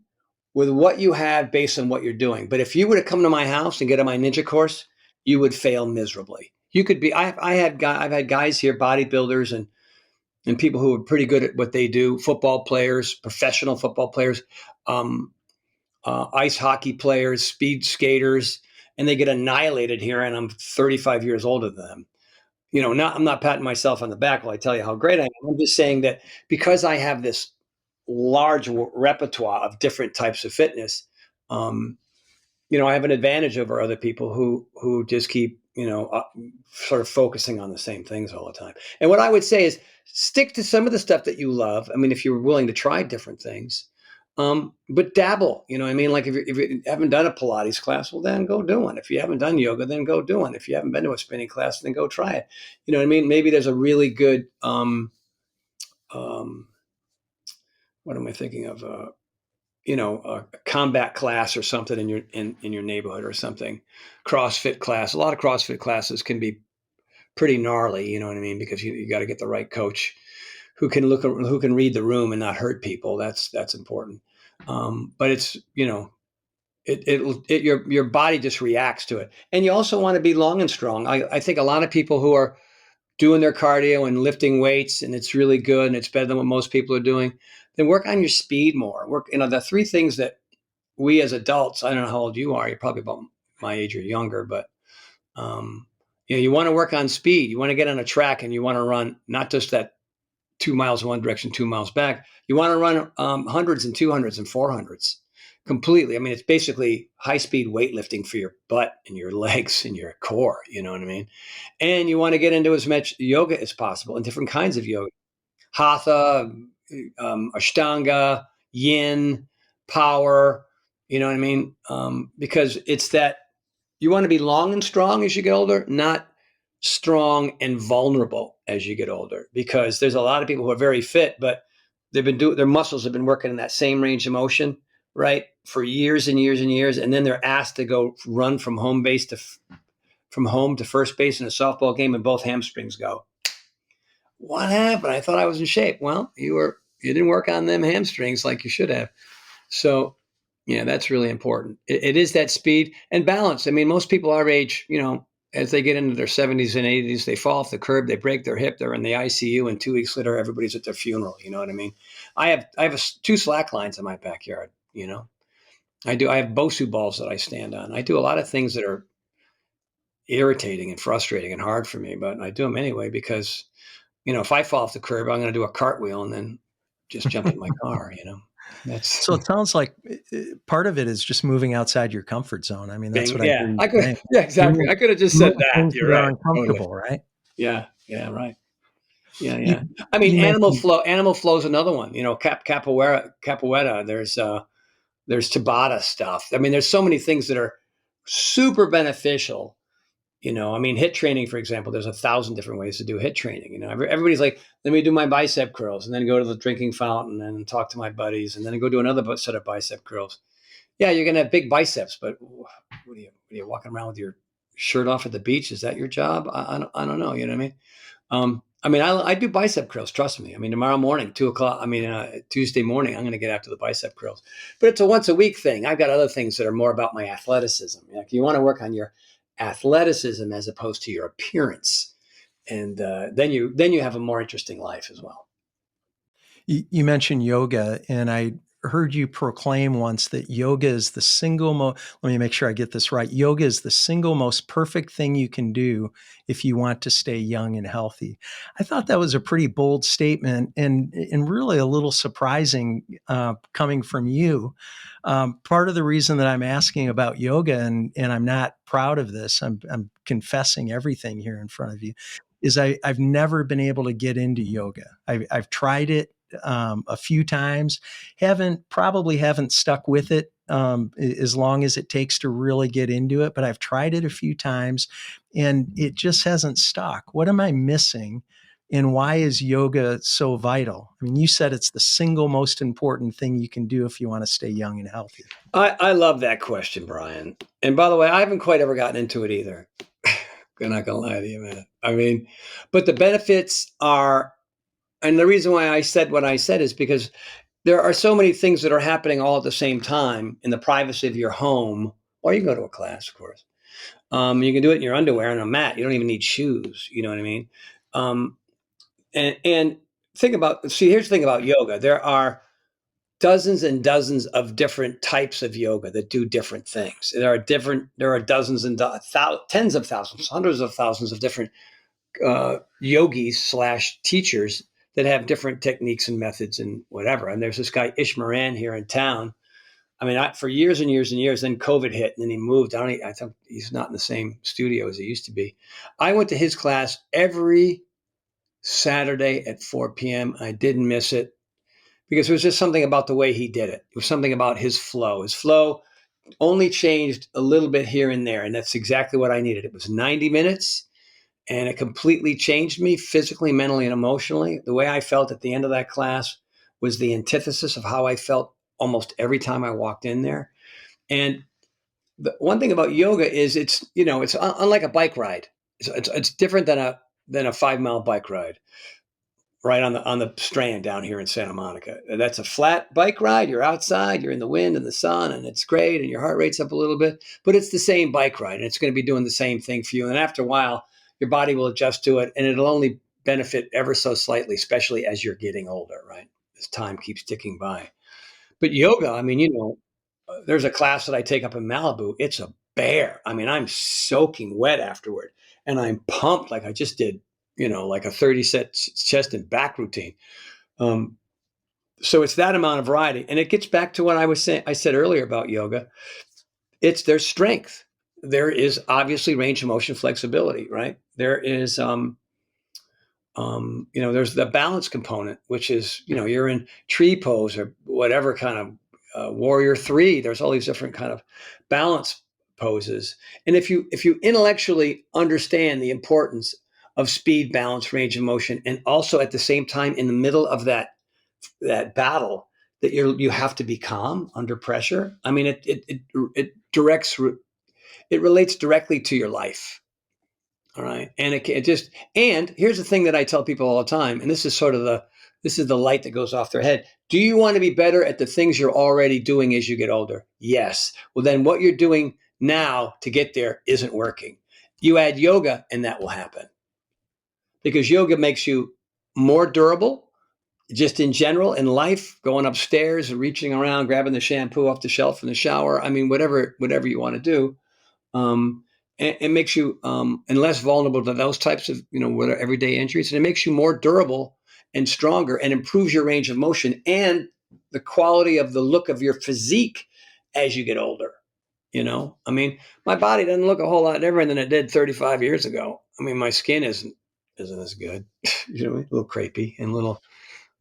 with what you have based on what you're doing. But if you were to come to my house and get on my ninja course, you would fail miserably. You could be. I've had guys here, bodybuilders and people who are pretty good at what they do. Football players, professional football players, ice hockey players, speed skaters, and they get annihilated here. And I'm 35 years older than them. I'm not patting myself on the back while I tell you how great I am. I'm just saying that because I have this large repertoire of different types of fitness, I have an advantage over other people who just keep, sort of focusing on the same things all the time. And what I would say is stick to some of the stuff that you love. I mean, if you're willing to try different things, but dabble, I mean? Like if you haven't done a Pilates class, well, then go do one. If you haven't done yoga, then go do one. If you haven't been to a spinning class, then go try it. You know what I mean? Maybe there's a really good, what am I thinking of? A combat class or something in your neighborhood or something. CrossFit class. A lot of CrossFit classes can be pretty gnarly, you know what I mean? Because you got to get the right coach who can read the room and not hurt people. That's important. But it's, your body just reacts to it. And you also want to be long and strong. I think a lot of people who are doing their cardio and lifting weights, and it's really good and it's better than what most people are doing, then work on your speed more. The 3 things that we as adults, I don't know how old you are, you're probably about my age or younger, but you want to work on speed. You want to get on a track and you want to run not just that 2 miles in one direction, 2 miles back. You want to run hundreds and 200s and 400s completely. I mean, it's basically high speed weightlifting for your butt and your legs and your core. You know what I mean? And you want to get into as much yoga as possible and different kinds of yoga, hatha, ashtanga, yin, power. You know what I mean? Because it's that you want to be long and strong as you get older, not strong and vulnerable as you get older. Because there's a lot of people who are very fit, but their muscles have been working in that same range of motion, right, for years and years and years, and then they're asked to go run from home to first base in a softball game, and both hamstrings go. What happened? I thought I was in shape. Well, you were You didn't work on them hamstrings like you should have. So, yeah, that's really important. It is that speed and balance. I mean, most people our age, as they get into their 70s and 80s, they fall off the curb, they break their hip, they're in the ICU, and 2 weeks later, everybody's at their funeral. You know what I mean? I have two slack lines in my backyard. I have Bosu balls that I stand on. I do a lot of things that are irritating and frustrating and hard for me, but I do them anyway because, if I fall off the curb, I'm going to do a cartwheel and then just jump in my car. That's So it sounds like part of it is just moving outside your comfort zone. I mean, that's what I hear you I could, saying. yeah, exactly. Doing, I could have just said doing that. things You're that are right. Totally. uncomfortable, right? Yeah. Yeah. Right. Yeah. You, Yeah. I mean, you mentioned, animal flow is another one, capoeira, there's Tabata stuff. I mean, there's so many things that are super beneficial. I mean, HIIT training, for example, there's 1,000 different ways to do HIIT training. Everybody's like, let me do my bicep curls and then go to the drinking fountain and talk to my buddies and then go do another set of bicep curls. Yeah, you're going to have big biceps, but what are you walking around with your shirt off at the beach? Is that your job? I don't know. You know what I mean? I do bicep curls. Trust me. I mean, tomorrow morning, 2:00. Tuesday morning, I'm going to get after the bicep curls. But it's a once a week thing. I've got other things that are more about my athleticism. Like you want to work on your athleticism as opposed to your appearance, and then you have a more interesting life as well. you mentioned yoga, and I heard you proclaim once that yoga is the single most, let me make sure I get this right. Yoga is the single most perfect thing you can do if you want to stay young and healthy. I thought that was a pretty bold statement and really a little surprising coming from you. Part of the reason that I'm asking about yoga, and I'm not proud of this, I'm confessing everything here in front of you, is I've never been able to get into yoga. I've tried it a few times, probably haven't stuck with it as long as it takes to really get into it, but I've tried it a few times and it just hasn't stuck. What am I missing? And why is yoga so vital? I mean, you said it's the single most important thing you can do if you want to stay young and healthy. I love that question, Brian. And by the way, I haven't quite ever gotten into it either. I'm not going to lie to you, man. I mean, but the benefits are, and the reason why I said what I said is because there are so many things that are happening all at the same time in the privacy of your home, or you can go to a class, of course. You can do it in your underwear and a mat. You don't even need shoes. You know what I mean? And here's the thing about yoga. There are dozens and dozens of different types of yoga that do different things. There are dozens and tens of thousands, hundreds of thousands of different yogis / teachers that have different techniques and methods and whatever. And there's this guy, Ish Moran, here in town. I mean, for years and years and years, then COVID hit and then he moved. I think he's not in the same studio as he used to be. I went to his class every Saturday at 4 p.m. I didn't miss it because there was just something about the way he did it. It was something about his flow. His flow only changed a little bit here and there. And that's exactly what I needed. It was 90 minutes. And it completely changed me physically, mentally, and emotionally. The way I felt at the end of that class was the antithesis of how I felt almost every time I walked in there. And the one thing about yoga is it's unlike a bike ride. It's different than a 5-mile bike ride right on the Strand down here in Santa Monica. That's a flat bike ride. You're outside, you're in the wind and the sun, and it's great, and your heart rate's up a little bit. But it's the same bike ride, and it's going to be doing the same thing for you. And after a while, your body will adjust to it, and it'll only benefit ever so slightly, especially as you're getting older, right? As time keeps ticking by. But yoga, I mean, there's a class that I take up in Malibu. It's a bear. I mean, I'm soaking wet afterward, and I'm pumped like I just did, like a 30-set chest and back routine. So it's that amount of variety, and it gets back to what I said earlier about yoga. It's their strength. There is obviously range of motion flexibility, right? There is, there's the balance component, which is, you're in tree pose or whatever kind of warrior 3. There's all these different kind of balance poses. And if you intellectually understand the importance of speed, balance, range of motion, and also at the same time in the middle of that battle, that you have to be calm under pressure. I mean, it relates directly to your life. All right. And and here's the thing that I tell people all the time. And this is sort of This is the light that goes off their head. Do you want to be better at the things you're already doing as you get older? Yes. Well, then what you're doing now to get there isn't working. You add yoga and that will happen, because yoga makes you more durable just in general in life, going upstairs, reaching around, grabbing the shampoo off the shelf in the shower. I mean, whatever you want to do. It makes you and less vulnerable to those types of, whatever everyday injuries. And it makes you more durable and stronger, and improves your range of motion and the quality of the look of your physique as you get older. I mean, my body doesn't look a whole lot different than it did 35 years ago. I mean, my skin isn't as good, a little crepey and little,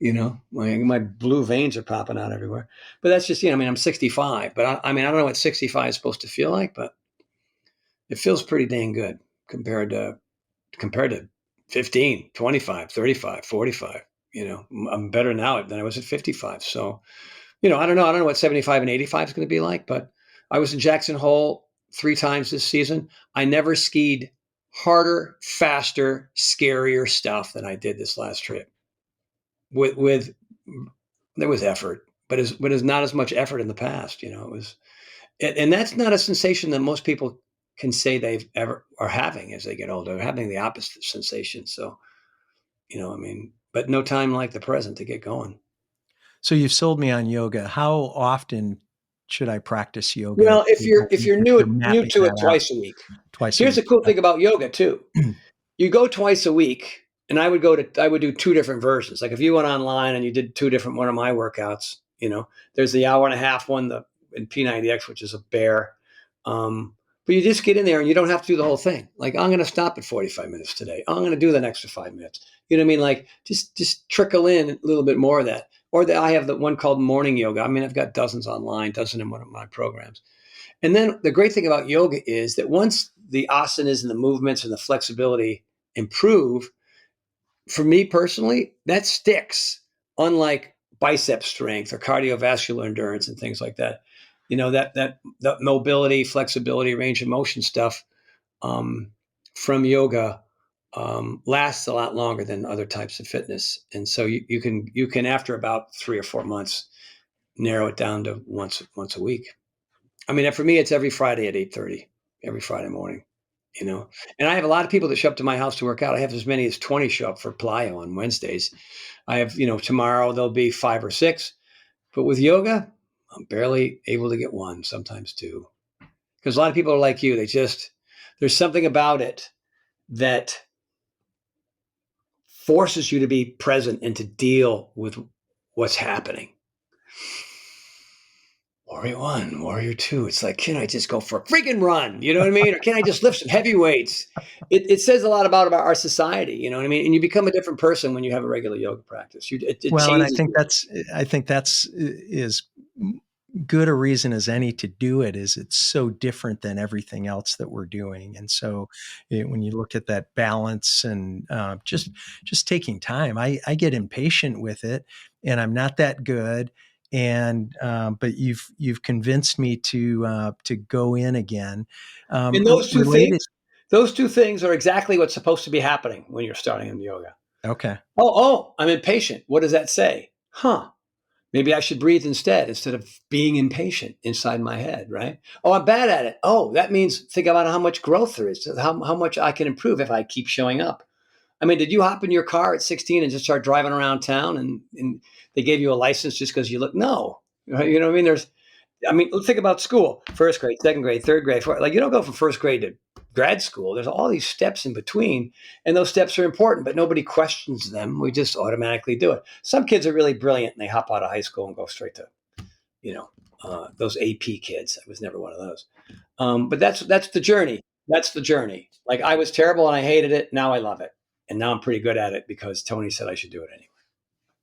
my blue veins are popping out everywhere. But that's just, I'm 65, but I mean, I don't know what 65 is supposed to feel like, but it feels pretty dang good compared to 15, 25, 35, 45. I'm better now than I was at 55. So, I don't know. I don't know what 75 and 85 is going to be like, but I was in Jackson Hole 3 times this season. I never skied harder, faster, scarier stuff than I did this last trip. With there was effort, but is not as much effort in the past. It was, and that's not a sensation that most people can say they've ever are having as they get older. They're having the opposite sensation. So, but no time like the present to get going. So you've sold me on yoga. How often should I practice yoga? Well, if you're new to it, twice a week. Here's the cool thing about yoga too. You go twice a week, and I would do 2 different versions. Like if you went online and you did 2 different one of my workouts, there's the hour and a half one, in P90X, which is a bear. But you just get in there and you don't have to do the whole thing. Like, I'm going to stop at 45 minutes today. I'm going to do the extra 5 minutes. You know what I mean? Like, just trickle in a little bit more of that. Or I have the one called morning yoga. I mean, I've got dozens online, dozen in one of my programs. And then the great thing about yoga is that once the asanas and the movements and the flexibility improve, for me personally, that sticks, unlike bicep strength or cardiovascular endurance and things like that. That mobility, flexibility, range of motion stuff from yoga lasts a lot longer than other types of fitness. And so you can after about 3 or 4 months narrow it down to once a week. I mean, for me, it's every Friday at 8:30, every Friday morning. And I have a lot of people that show up to my house to work out. I have as many as 20 show up for plyo on Wednesdays. I have, tomorrow there'll be 5 or 6, but with yoga, I'm barely able to get 1, sometimes 2. Because a lot of people are like you. There's something about it that forces you to be present and to deal with what's happening. Warrior 1, Warrior 2. It's like, can I just go for a freaking run? You know what I mean? Or can I just lift some heavy weights? It says a lot about our society. You know what I mean? And you become a different person when you have a regular yoga practice. And I think that's is good a reason as any to do it. Is it's so different than everything else that we're doing. And so when you look at that balance and just taking time, I get impatient with it, and I'm not that good. And but you've convinced me to go in again. And those two things are exactly what's supposed to be happening when you're starting in yoga. Okay. Oh, I'm impatient. What does that say? Maybe I should breathe instead of being impatient inside my head, right? Oh, I'm bad at it. Oh, that means think about how much growth there is, how much I can improve if I keep showing up. I mean, did you hop in your car at 16 and just start driving around town and they gave you a license just because you look? No. You know what I mean? Let's think about school. 1st grade, 2nd grade, 3rd grade. Like, you don't go from 1st grade to grad school. There's all these steps in between, and those steps are important, but nobody questions them. We just automatically do it. Some kids are really brilliant and they hop out of high school and go straight to, those AP kids. I was never one of those. But that's the journey. That's the journey. Like, I was terrible and I hated it. Now I love it. And now I'm pretty good at it because Tony said I should do it anyway.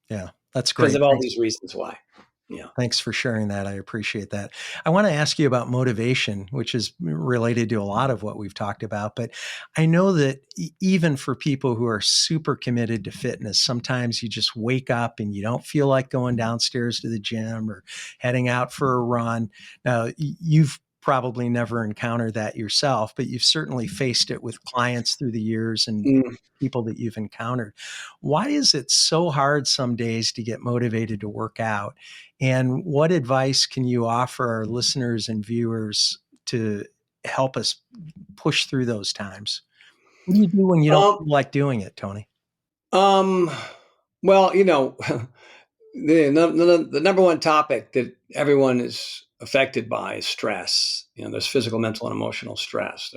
Yeah, that's great. Because of all these reasons why. Yeah. Thanks for sharing that. I appreciate that. I want to ask you about motivation, which is related to a lot of what we've talked about. But I know that even for people who are super committed to fitness, sometimes you just wake up and you don't feel like going downstairs to the gym or heading out for a run. Now, you've probably never encountered that yourself, but you've certainly faced it with clients through the years and Mm. people that you've encountered. Why is it so hard some days to get motivated to work out? And what advice can you offer our listeners and viewers to help us push through those times? What do you do when you don't Um, feel like doing it, Tony? um, well, the number one topic that everyone is affected by is stress. There's physical, mental, and emotional stress.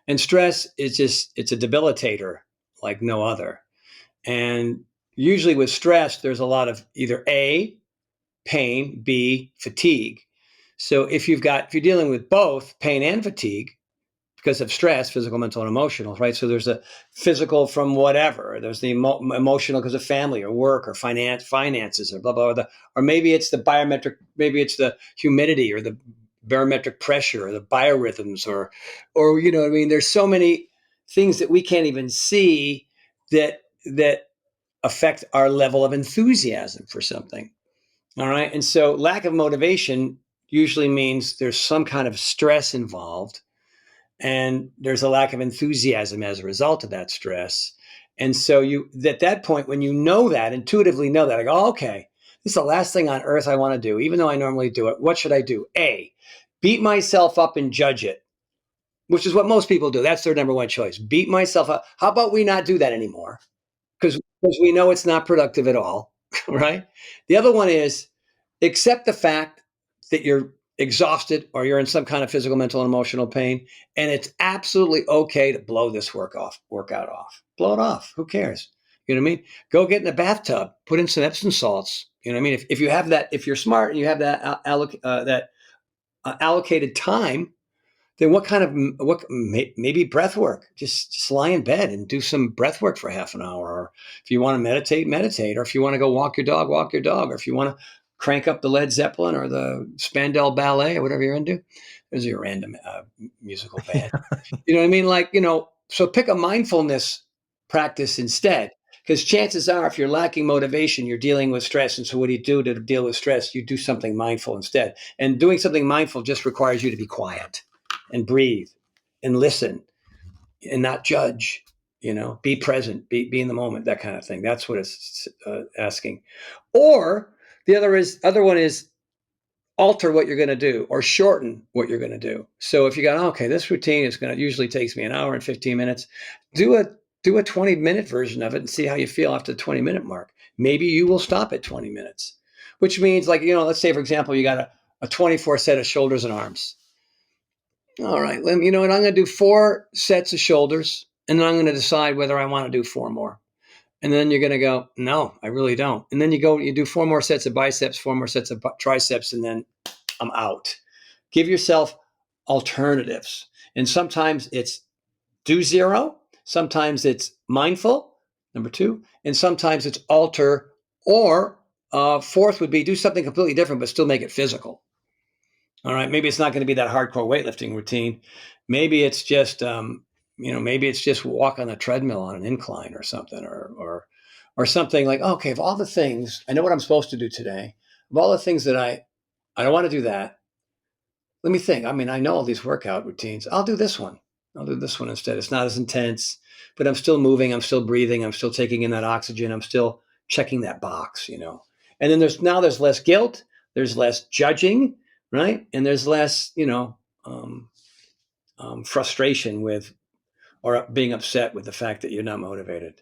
And stress is it's a debilitator like no other. And usually with stress, there's a lot of either A, pain, B, fatigue. So if you're dealing with both pain and fatigue, because of stress, physical, mental, and emotional, right? So there's a physical from whatever. There's the emotional because of family or work or finances or blah, blah, blah. Or maybe it's the biometric, maybe it's the humidity or the barometric pressure or the biorhythms or, I mean, there's so many things that we can't even see that affect our level of enthusiasm for something. All right. And so lack of motivation usually means there's some kind of stress involved and there's a lack of enthusiasm as a result of that stress. And so you at that point, when you know that, intuitively know that, I go, oh, okay, this is the last thing on earth I want to do, even though I normally do it. What should I do? A, beat myself up and judge it, which is what most people do. That's their number one choice. Beat myself up. How about we not do that anymore? Because we know it's not productive at all, right? The other one is accept the fact that you're exhausted or you're in some kind of physical, mental, and emotional pain, and it's absolutely okay to blow this workout off. Blow it off. Who cares? You know what I mean? Go get in the bathtub, put in some Epsom salts. You know what I mean? If you have that, if you're smart and you have that allocated time, then maybe breath work. Just lie in bed and do some breath work for half an hour. Or if you want to meditate. Or if you want to go walk your dog. Or if you want to crank up the Led Zeppelin or the Spandau Ballet or whatever you're into. There's your random musical band. You know what I mean? So pick a mindfulness practice instead. Because chances are, if you're lacking motivation, you're dealing with stress. And so what do you do to deal with stress? You do something mindful instead. And doing something mindful just requires you to be quiet and breathe and listen and not judge, be present, be in the moment, that kind of thing. That's what it's asking. Or the other one is alter what you're going to do or shorten what you're going to do. So if you got, okay, this routine is going to usually takes me an hour and 15 minutes, do a 20-minute version of it and see how you feel after the 20-minute mark. Maybe you will stop at 20 minutes, which means let's say, for example, you got a 24 set of shoulders and arms. All right, and I'm going to do 4 sets of shoulders, and then I'm going to decide whether I want to do 4 more. And then you're going to go, no, I really don't. And then you do 4 more sets of biceps, 4 more sets of triceps, and then I'm out. Give yourself alternatives. And sometimes it's do 0. Sometimes it's mindful, number 2. And sometimes it's alter, or fourth would be do something completely different, but still make it physical. All right. Maybe it's not going to be that hardcore weightlifting routine. Maybe it's just, maybe it's just walk on a treadmill on an incline or something, or something like, okay, of all the things, I know what I'm supposed to do today. Of all the things that I don't want to do that. Let me think. I mean, I know all these workout routines. I'll do this one. I'll do this one instead. It's not as intense, but I'm still moving. I'm still breathing. I'm still taking in that oxygen. I'm still checking that box, And then there's less guilt. There's less judging. Right. And there's less, frustration with or being upset with the fact that you're not motivated.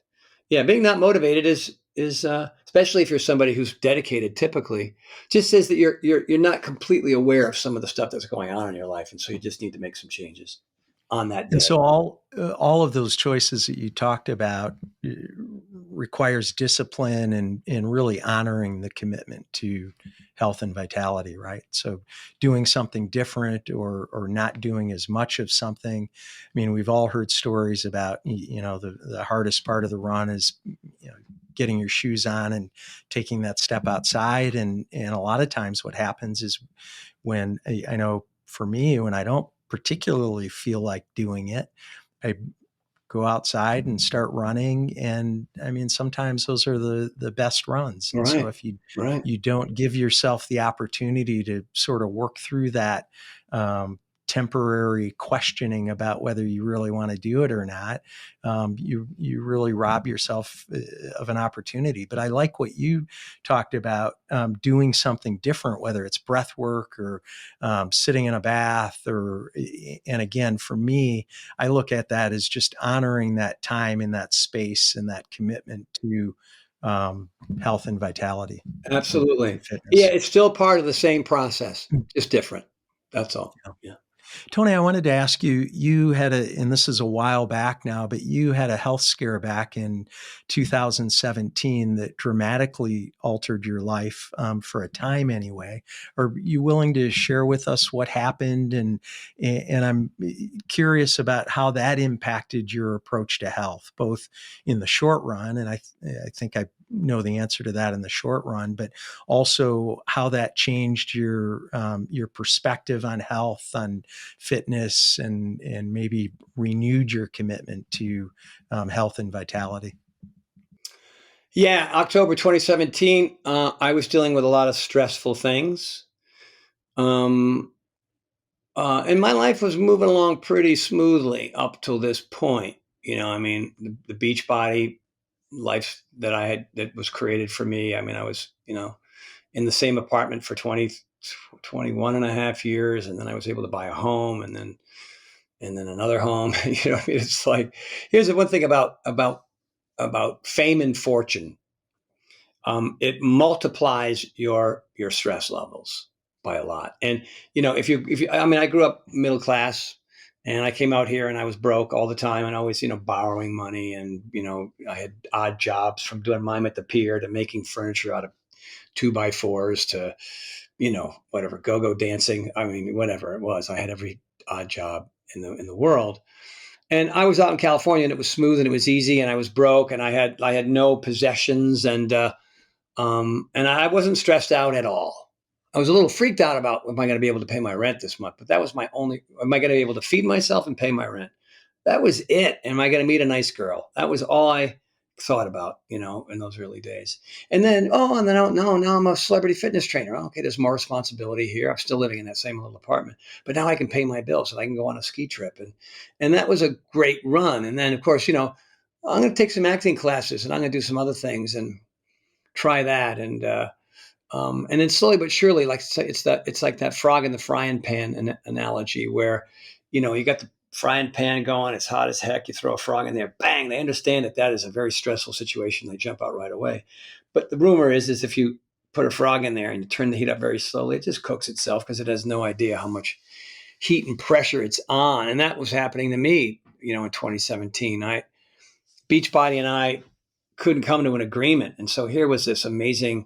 Yeah. Being not motivated is especially if you're somebody who's dedicated, typically just says that you're not completely aware of some of the stuff that's going on in your life. And so you just need to make some changes on that day. And so all of those choices that you talked about requires discipline and really honoring the commitment to health and vitality, right? So doing something different or not doing as much of something. I mean, we've all heard stories about, the hardest part of the run is, getting your shoes on and taking that step outside. And a lot of times what happens is when I know for me, when I don't particularly feel like doing it, I go outside and start running. And I mean, sometimes those are the best runs. And so Right. if Right. you don't give yourself the opportunity to sort of work through that temporary questioning about whether you really want to do it or not, you really rob yourself of an opportunity. But I like what you talked about, doing something different, whether it's breath work or sitting in a bath, and again, for me, I look at that as just honoring that time in that space and that commitment to health and vitality Absolutely. and Yeah, fitness. it's still part of the same process, just different. That's all. Yeah. Tony, I wanted to ask you, you had and this is a while back now, but you had a health scare back in 2017 that dramatically altered your life, for a time anyway. Are you willing to share with us what happened? And I'm curious about how that impacted your approach to health, both in the short run, and I think I know the answer to that in the short run, but also how that changed your perspective on health, on fitness, and maybe renewed your commitment to health and vitality. Yeah, October 2017, I was dealing with a lot of stressful things. Um, and my life was moving along pretty smoothly up till this point. I mean, the beach body life that I had, that was created for me. I mean, I was, in the same apartment for 21 and a half years. And then I was able to buy a home, and then another home. It's like, here's the one thing about fame and fortune. It multiplies your stress levels by a lot. And if you, I mean, I grew up middle class, and I came out here and I was broke all the time, and always borrowing money, and I had odd jobs, from doing mime at the pier to making furniture out of 2x4s to whatever, go-go dancing. I mean, whatever it was, I had every odd job in the world. And I was out in California, and it was smooth and it was easy, and I was broke, and I had no possessions, and I wasn't stressed out at all. I was a little freaked out about, am I going to be able to pay my rent this month? But that was my only, am I going to be able to feed myself and pay my rent? That was it. Am I going to meet a nice girl? That was all I thought about, in those early days. And then, no, now I'm a celebrity fitness trainer. Oh, okay, there's more responsibility here. I'm still living in that same little apartment, but now I can pay my bills and I can go on a ski trip. And that was a great run. And then, of course, I'm going to take some acting classes, and I'm going to do some other things and try that. And then slowly but surely, like it's like that frog in the frying pan analogy, where you got the frying pan going, it's hot as heck, you throw a frog in there, bang, they understand that is a very stressful situation, they jump out right away. But the rumor is if you put a frog in there and you turn the heat up very slowly, it just cooks itself, because it has no idea how much heat and pressure it's on. And that was happening to me in 2017. Beachbody and I couldn't come to an agreement, and so here was this amazing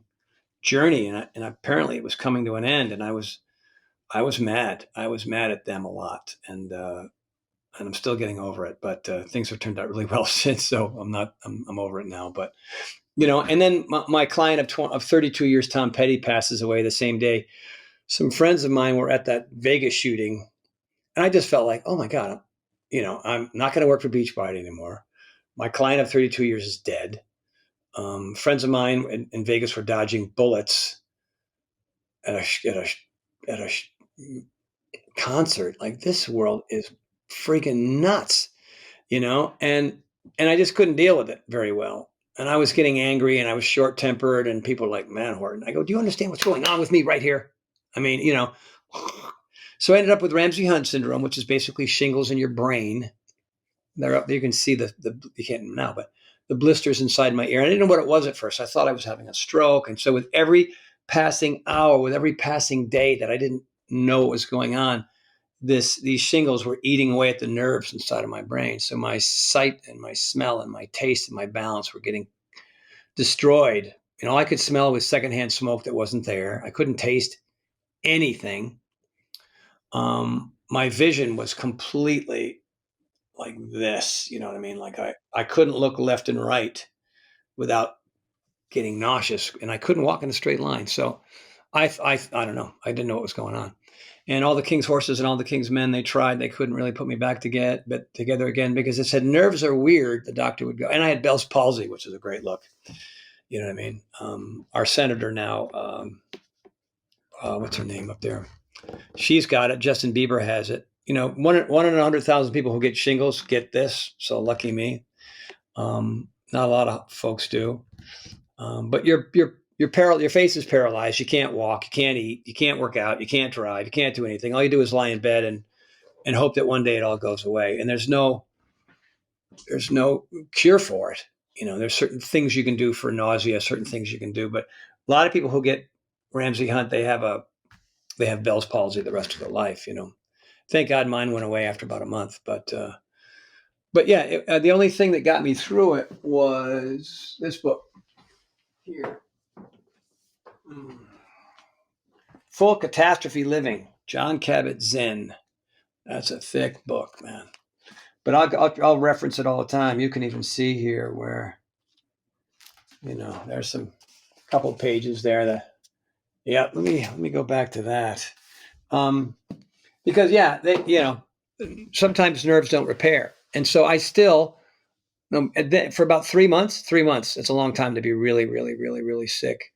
journey, and apparently it was coming to an end, and I was mad. I was mad at them a lot, and I'm still getting over it. But things have turned out really well since, so I'm over it now. But and then my client of 32 years, Tom Petty, passes away the same day. Some friends of mine were at that Vegas shooting, and I just felt like, oh my God, I'm not going to work for Beachbody anymore. My client of 32 years is dead. Friends of mine in Vegas were dodging bullets at a concert. Like, this world is freaking nuts, and I just couldn't deal with it very well. And I was getting angry, and I was short tempered, and people were like, man, Horton. I go, do you understand what's going on with me right here? I mean, so I ended up with Ramsay Hunt syndrome, which is basically shingles in your brain. They're up there. You can see you can't now, but the blisters inside my ear. I didn't know what it was at first. I thought I was having a stroke. And so with every passing hour, with every passing day that I didn't know what was going on, these shingles were eating away at the nerves inside of my brain. So my sight and my smell and my taste and my balance were getting destroyed. I could smell with secondhand smoke that wasn't there. I couldn't taste anything. My vision was completely like this, you know what I mean? Like I couldn't look left and right without getting nauseous, and I couldn't walk in a straight line. So I don't know. I didn't know what was going on. And all the king's horses and all the king's men, they tried. They couldn't really put me back together again because it said nerves are weird. The doctor would go, and I had Bell's palsy, which is a great look. You know what I mean? Our senator now, what's her name up there? She's got it. Justin Bieber has it. You know, one in 100,000 people who get shingles get this. So lucky me. Not a lot of folks do. But your face is paralyzed. You can't walk. You can't eat. You can't work out. You can't drive. You can't do anything. All you do is lie in bed and hope that one day it all goes away. And there's no cure for it. You know, there's certain things you can do for nausea, certain things you can do. But a lot of people who get Ramsay Hunt, they have Bell's palsy the rest of their life. You know, thank God mine went away after about a month. But yeah, the only thing that got me through it was this book here. Full Catastrophe Living, John Kabat-Zinn. That's a thick book, man. But I'll reference it all the time. You can even see here where, you know, there's some couple pages there that, yeah. Let me go back to that, because yeah, you know, sometimes nerves don't repair, and so I still, for about 3 months. 3 months. It's a long time to be really, really, really, really sick.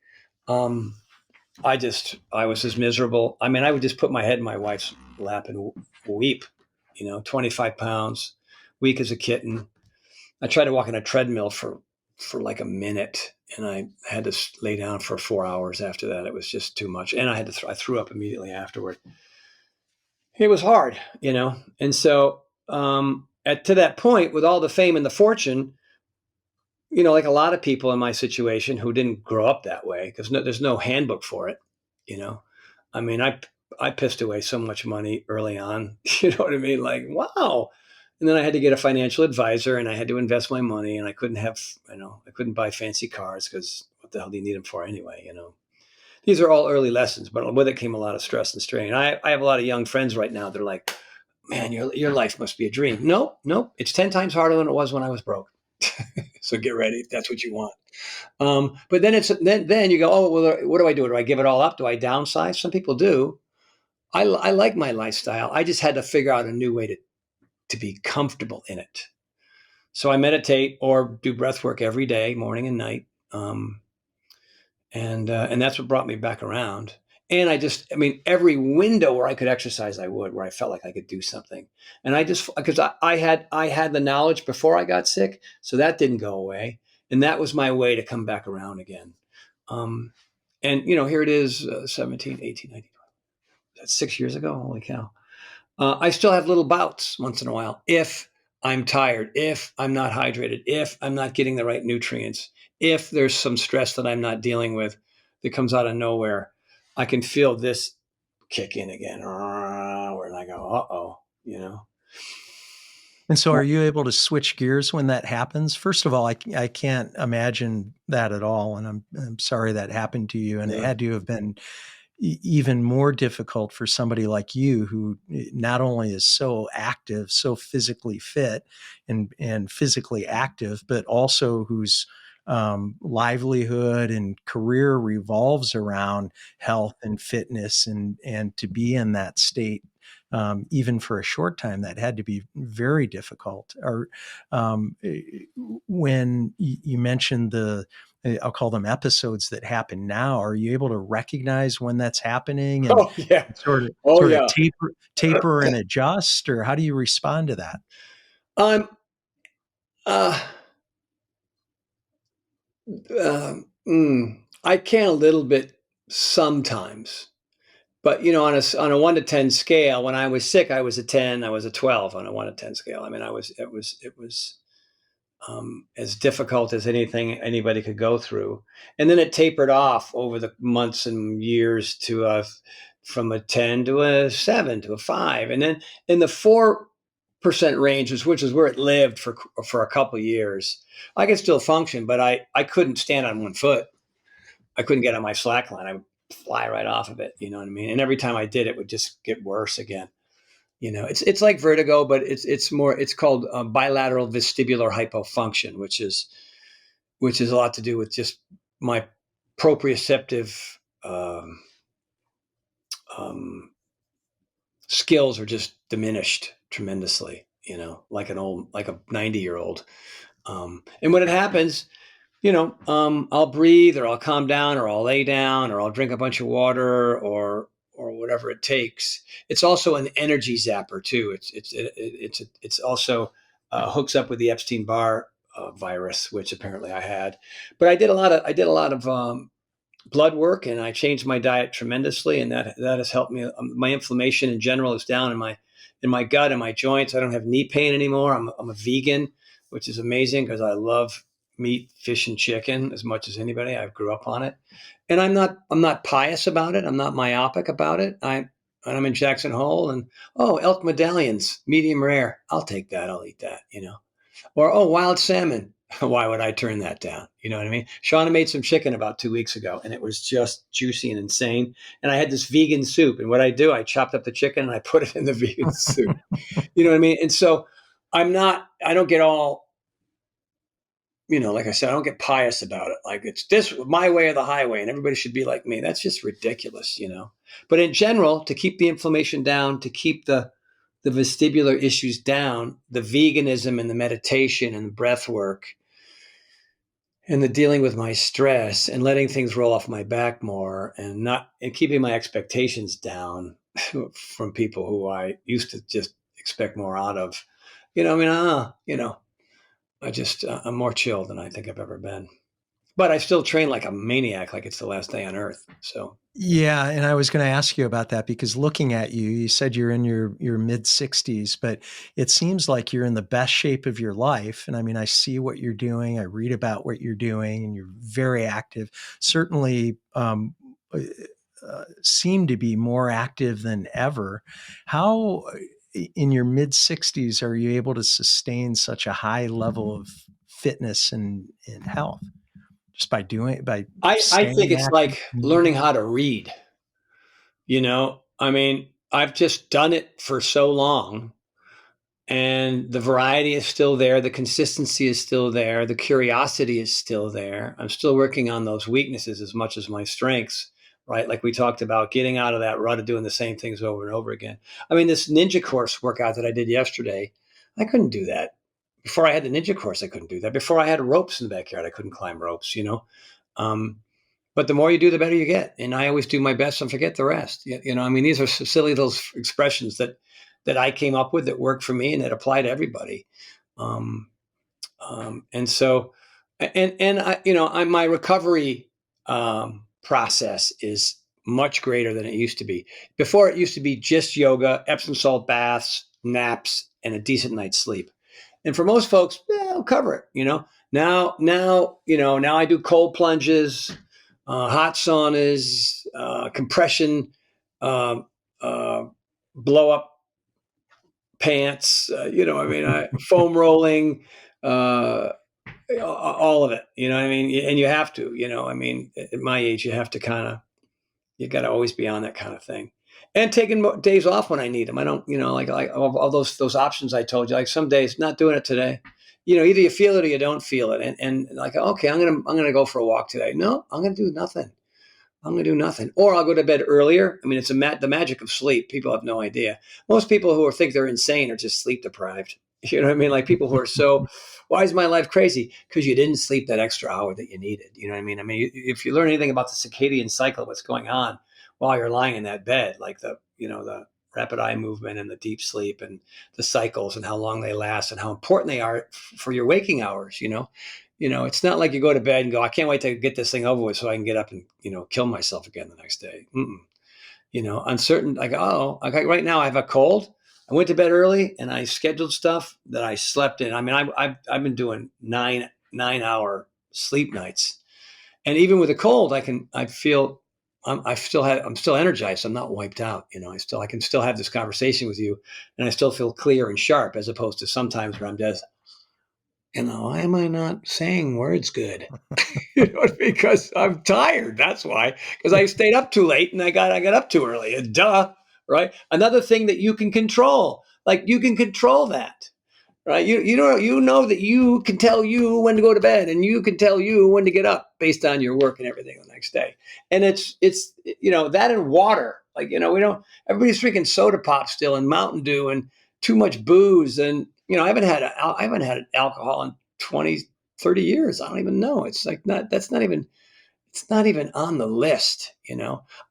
I was as miserable. I mean, I would just put my head in my wife's lap and weep. You know, 25 pounds, weak as a kitten. I tried to walk on a treadmill for like a minute, and I had to lay down for 4 hours after that. It was just too much, and I threw up immediately afterward. It was hard, you know, and so to that point, with all the fame and the fortune, you know, like a lot of people in my situation who didn't grow up that way, because there's no handbook for it, you know. I mean, I pissed away so much money early on, you know what I mean? Like, wow. And then I had to get a financial advisor, and I had to invest my money, and I couldn't buy fancy cars because what the hell do you need them for anyway, you know? These are all early lessons, but with it came a lot of stress and strain. I have a lot of young friends right now that are like, man, your life must be a dream. Nope. It's 10 times harder than it was when I was broke. So get ready if that's what you want. But then you go, oh, well, what do I do? Do I give it all up? Do I downsize? Some people do. I like my lifestyle. I just had to figure out a new way to be comfortable in it. So I meditate or do breath work every day, morning and night. And that's what brought me back around. And I mean, every window where I could exercise, I would, where I felt like I could do something. And because I had the knowledge before I got sick, so that didn't go away. And that was my way to come back around again. And, you know, here it is, 17, 18, 19, 20. That's 6 years ago. Holy cow. I still have little bouts once in a while. If I'm tired, if I'm not hydrated, if I'm not getting the right nutrients, if there's some stress that I'm not dealing with that comes out of nowhere, I can feel this kick in again. Where I go, uh-oh, you know. And so are you able to switch gears when that happens? First of all, I can't imagine that at all. And I'm sorry that happened to you. And It had to have been even more difficult for somebody like you, who not only is so active, so physically fit and physically active, but also whose livelihood and career revolves around health and fitness, and to be in that state, even for a short time, that had to be very difficult. Or when you mentioned I'll call them episodes that happen now, are you able to recognize when that's happening and sort of taper and adjust, or how do you respond to that? I can a little bit sometimes. But, you know, on a 1 to 10 scale, when I was sick, I was a 10. I was a 12 on a 1 to 10 scale. I mean, it was as difficult as anything anybody could go through. And then it tapered off over the months and years to from a 10 to a 7 to a 5. And then in the 4% range, which is where it lived for a couple of years, I could still function, but I couldn't stand on one foot. I couldn't get on my slack line. I would fly right off of it. You know what I mean? And every time I did, it would just get worse again. You know, it's like vertigo, but it's called bilateral vestibular hypofunction, which is a lot to do with just my proprioceptive skills are just diminished tremendously, like like a 90-year-old. And when it happens, I'll breathe, or I'll calm down, or I'll lay down, or I'll drink a bunch of water, or whatever it takes. It's also an energy zapper too. It's also hooks up with the Epstein-Barr virus, which apparently I had. But I did a lot of blood work, and I changed my diet tremendously, and that has helped me. My inflammation in general is down in my gut and my joints. I don't have knee pain anymore. I'm a vegan, which is amazing because I love meat, fish, and chicken as much as anybody. I grew up on it, and I'm not pious about it. I'm not myopic about it. I'm in Jackson Hole, and elk medallions, medium rare. I'll take that. I'll eat that. Or wild salmon. Why would I turn that down? You know what I mean? Shauna made some chicken about 2 weeks ago, and it was just juicy and insane. And I had this vegan soup, and what I do, I chopped up the chicken and I put it in the vegan soup. You know what I mean? And so I don't get all, like I said, I don't get pious about it. Like, it's this my way or the highway, and everybody should be like me. That's just ridiculous, But in general, to keep the inflammation down, to keep the vestibular issues down, the veganism and the meditation and the breath work and the dealing with my stress and letting things roll off my back more, and keeping my expectations down from people who I used to just expect more out of, I'm more chill than I think I've ever been, but I still train like a maniac, like it's the last day on earth. So. Yeah, and I was going to ask you about that, because looking at you, you said you're in your mid 60s, but it seems like you're in the best shape of your life. And I mean, I see what you're doing, I read about what you're doing, and you're very active. Certainly seem to be more active than ever. How, in your mid 60s, are you able to sustain such a high level of fitness and health? Just by I think staying it's active? like learning how to read. I mean, I've just done it for so long, and the variety is still there. The consistency is still there. The curiosity is still there. I'm still working on those weaknesses as much as my strengths, right? Like we talked about, getting out of that rut of doing the same things over and over again. I mean, this ninja course workout that I did yesterday, I couldn't do that. Before I had the ninja course, I couldn't do that. Before I had ropes in the backyard, I couldn't climb ropes. But the more you do, the better you get. And I always do my best and forget the rest. I mean, these are silly little expressions that I came up with that work for me and that apply to everybody. And so, and my recovery process is much greater than it used to be. Before, it used to be just yoga, Epsom salt baths, naps, and a decent night's sleep. And for most folks, I'll cover it. Now, I do cold plunges, hot saunas, compression, blow up pants, foam rolling, all of it, and you have to, at my age, you have to you got to always be on that kind of thing, and taking days off when I need them. I don't, like all those options I told you, like some days not doing it today, either you feel it or you don't feel it. And like, okay, I'm going to go for a walk today. No, I'm going to do nothing. I'm going to do nothing. Or I'll go to bed earlier. I mean, it's the magic of sleep. People have no idea. Most people who think they're insane are just sleep deprived. You know what I mean? Like people who are so, why is my life crazy? Because you didn't sleep that extra hour that you needed. You know what I mean? I mean, if you learn anything about the circadian cycle, what's going on while you're lying in that bed, like the rapid eye movement and the deep sleep and the cycles and how long they last and how important they are for your waking hours, it's not like you go to bed and go, I can't wait to get this thing over with so I can get up and, kill myself again the next day. On certain, like, okay, right now I have a cold. I went to bed early and I scheduled stuff that I slept in. I mean, I've been doing 9-hour sleep nights, and even with a cold, I'm still energized. I'm not wiped out. I can still have this conversation with you, and I still feel clear and sharp, as opposed to sometimes where I'm just, why am I not saying words good? Because I'm tired. That's why. Because I stayed up too late and I got up too early. Duh. Right. Another thing that you can control, like you can control that. Right. You know that you can tell you when to go to bed, and you can tell you when to get up based on your work and everything the next day. And it's that and water. Like, we don't, everybody's drinking soda pop still and Mountain Dew and too much booze. And, I haven't had alcohol in 20, 30 years. I don't even know. It's like it's not even on the list,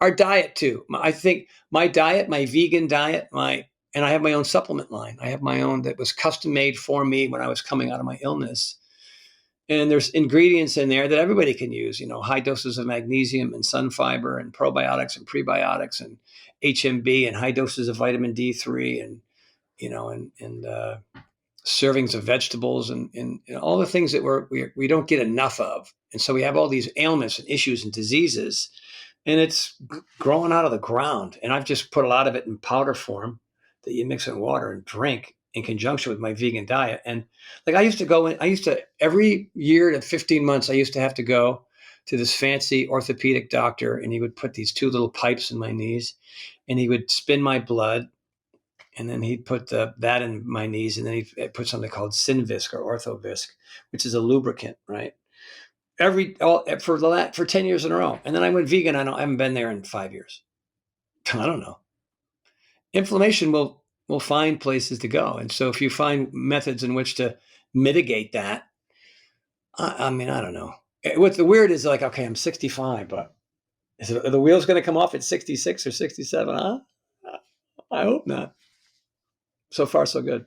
Our diet too. I think my diet, my vegan diet, and I have my own supplement line. I have my own that was custom made for me when I was coming out of my illness. And there's ingredients in there that everybody can use, high doses of magnesium and sun fiber and probiotics and prebiotics and HMB and high doses of vitamin D3 and, servings of vegetables and all the things that we don't get enough of. And so we have all these ailments and issues and diseases, and it's growing out of the ground. And I've just put a lot of it in powder form that you mix in water and drink in conjunction with my vegan diet. And like I used to every year to 15 months, I used to have to go to this fancy orthopedic doctor, and he would put these two little pipes in my knees and he would spin my blood. And then he'd put that in my knees, and then he'd put something called Synvisc or Orthovisc, which is a lubricant, right? For 10 years in a row. And then I went vegan. I haven't been there in 5 years. I don't know. Inflammation will find places to go. And so if you find methods in which to mitigate that, I mean, I don't know. What's the weird is like, okay, I'm 65, but are the wheels going to come off at 66 or 67? Huh? I hope not. So far, so good.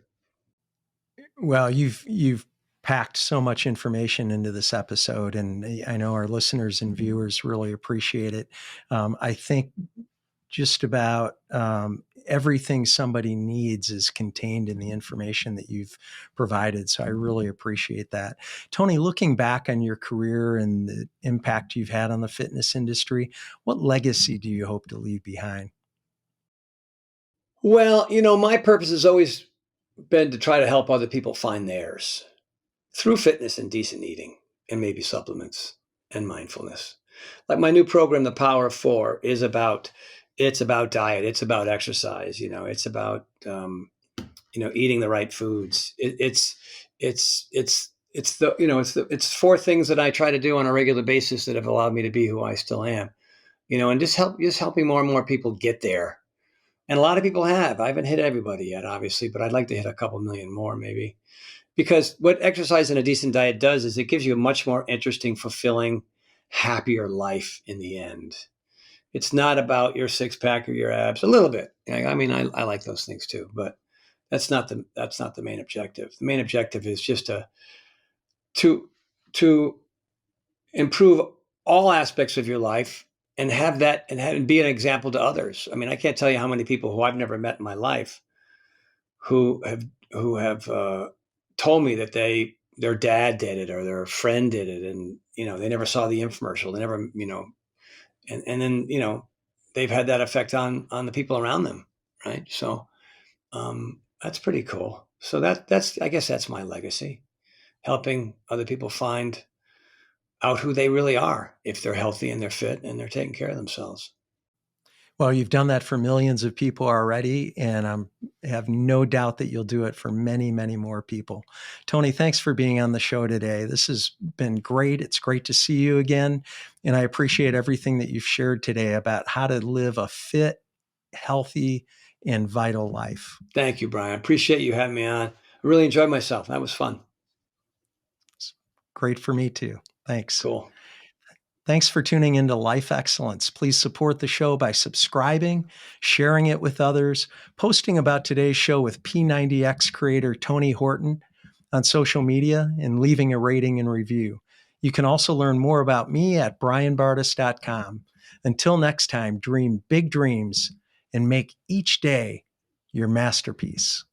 Well, you've packed so much information into this episode, and I know our listeners and viewers really appreciate it. I think just about everything somebody needs is contained in the information that you've provided. So I really appreciate that. Tony, looking back on your career and the impact you've had on the fitness industry, what legacy do you hope to leave behind? Well, my purpose has always been to try to help other people find theirs through fitness and decent eating and maybe supplements and mindfulness. Like my new program, The Power of Four, it's about diet. It's about exercise. It's about, eating the right foods. It's four things that I try to do on a regular basis that have allowed me to be who I still am, and just helping more and more people get there. And a lot of people have. I haven't hit everybody yet, obviously, but I'd like to hit a couple million more maybe. Because what exercise and a decent diet does is it gives you a much more interesting, fulfilling, happier life in the end. It's not about your six pack or your abs. A little bit. I mean, I like those things too, but that's not the main objective. The main objective is just to improve all aspects of your life and have that and be an example to others. I mean, I can't tell you how many people who I've never met in my life who have told me that their dad did it or their friend did it, and they never saw the infomercial. They never, and then they've had that effect on the people around them, right? So that's pretty cool. So I guess that's my legacy, helping other people find out who they really are if they're healthy and they're fit and they're taking care of themselves. Well, you've done that for millions of people already, and I have no doubt that you'll do it for many, many more people. Tony, thanks for being on the show today. This has been great. It's great to see you again, and I appreciate everything that you've shared today about how to live a fit, healthy, and vital life. Thank you, Brian. I appreciate you having me on. I really enjoyed myself. That was fun. It's great for me too. Thanks. Cool. Thanks for tuning into Life Excellence. Please support the show by subscribing, sharing it with others, posting about today's show with P90X creator Tony Horton on social media, and leaving a rating and review. You can also learn more about me at brianbartes.com. Until next time, dream big dreams and make each day your masterpiece.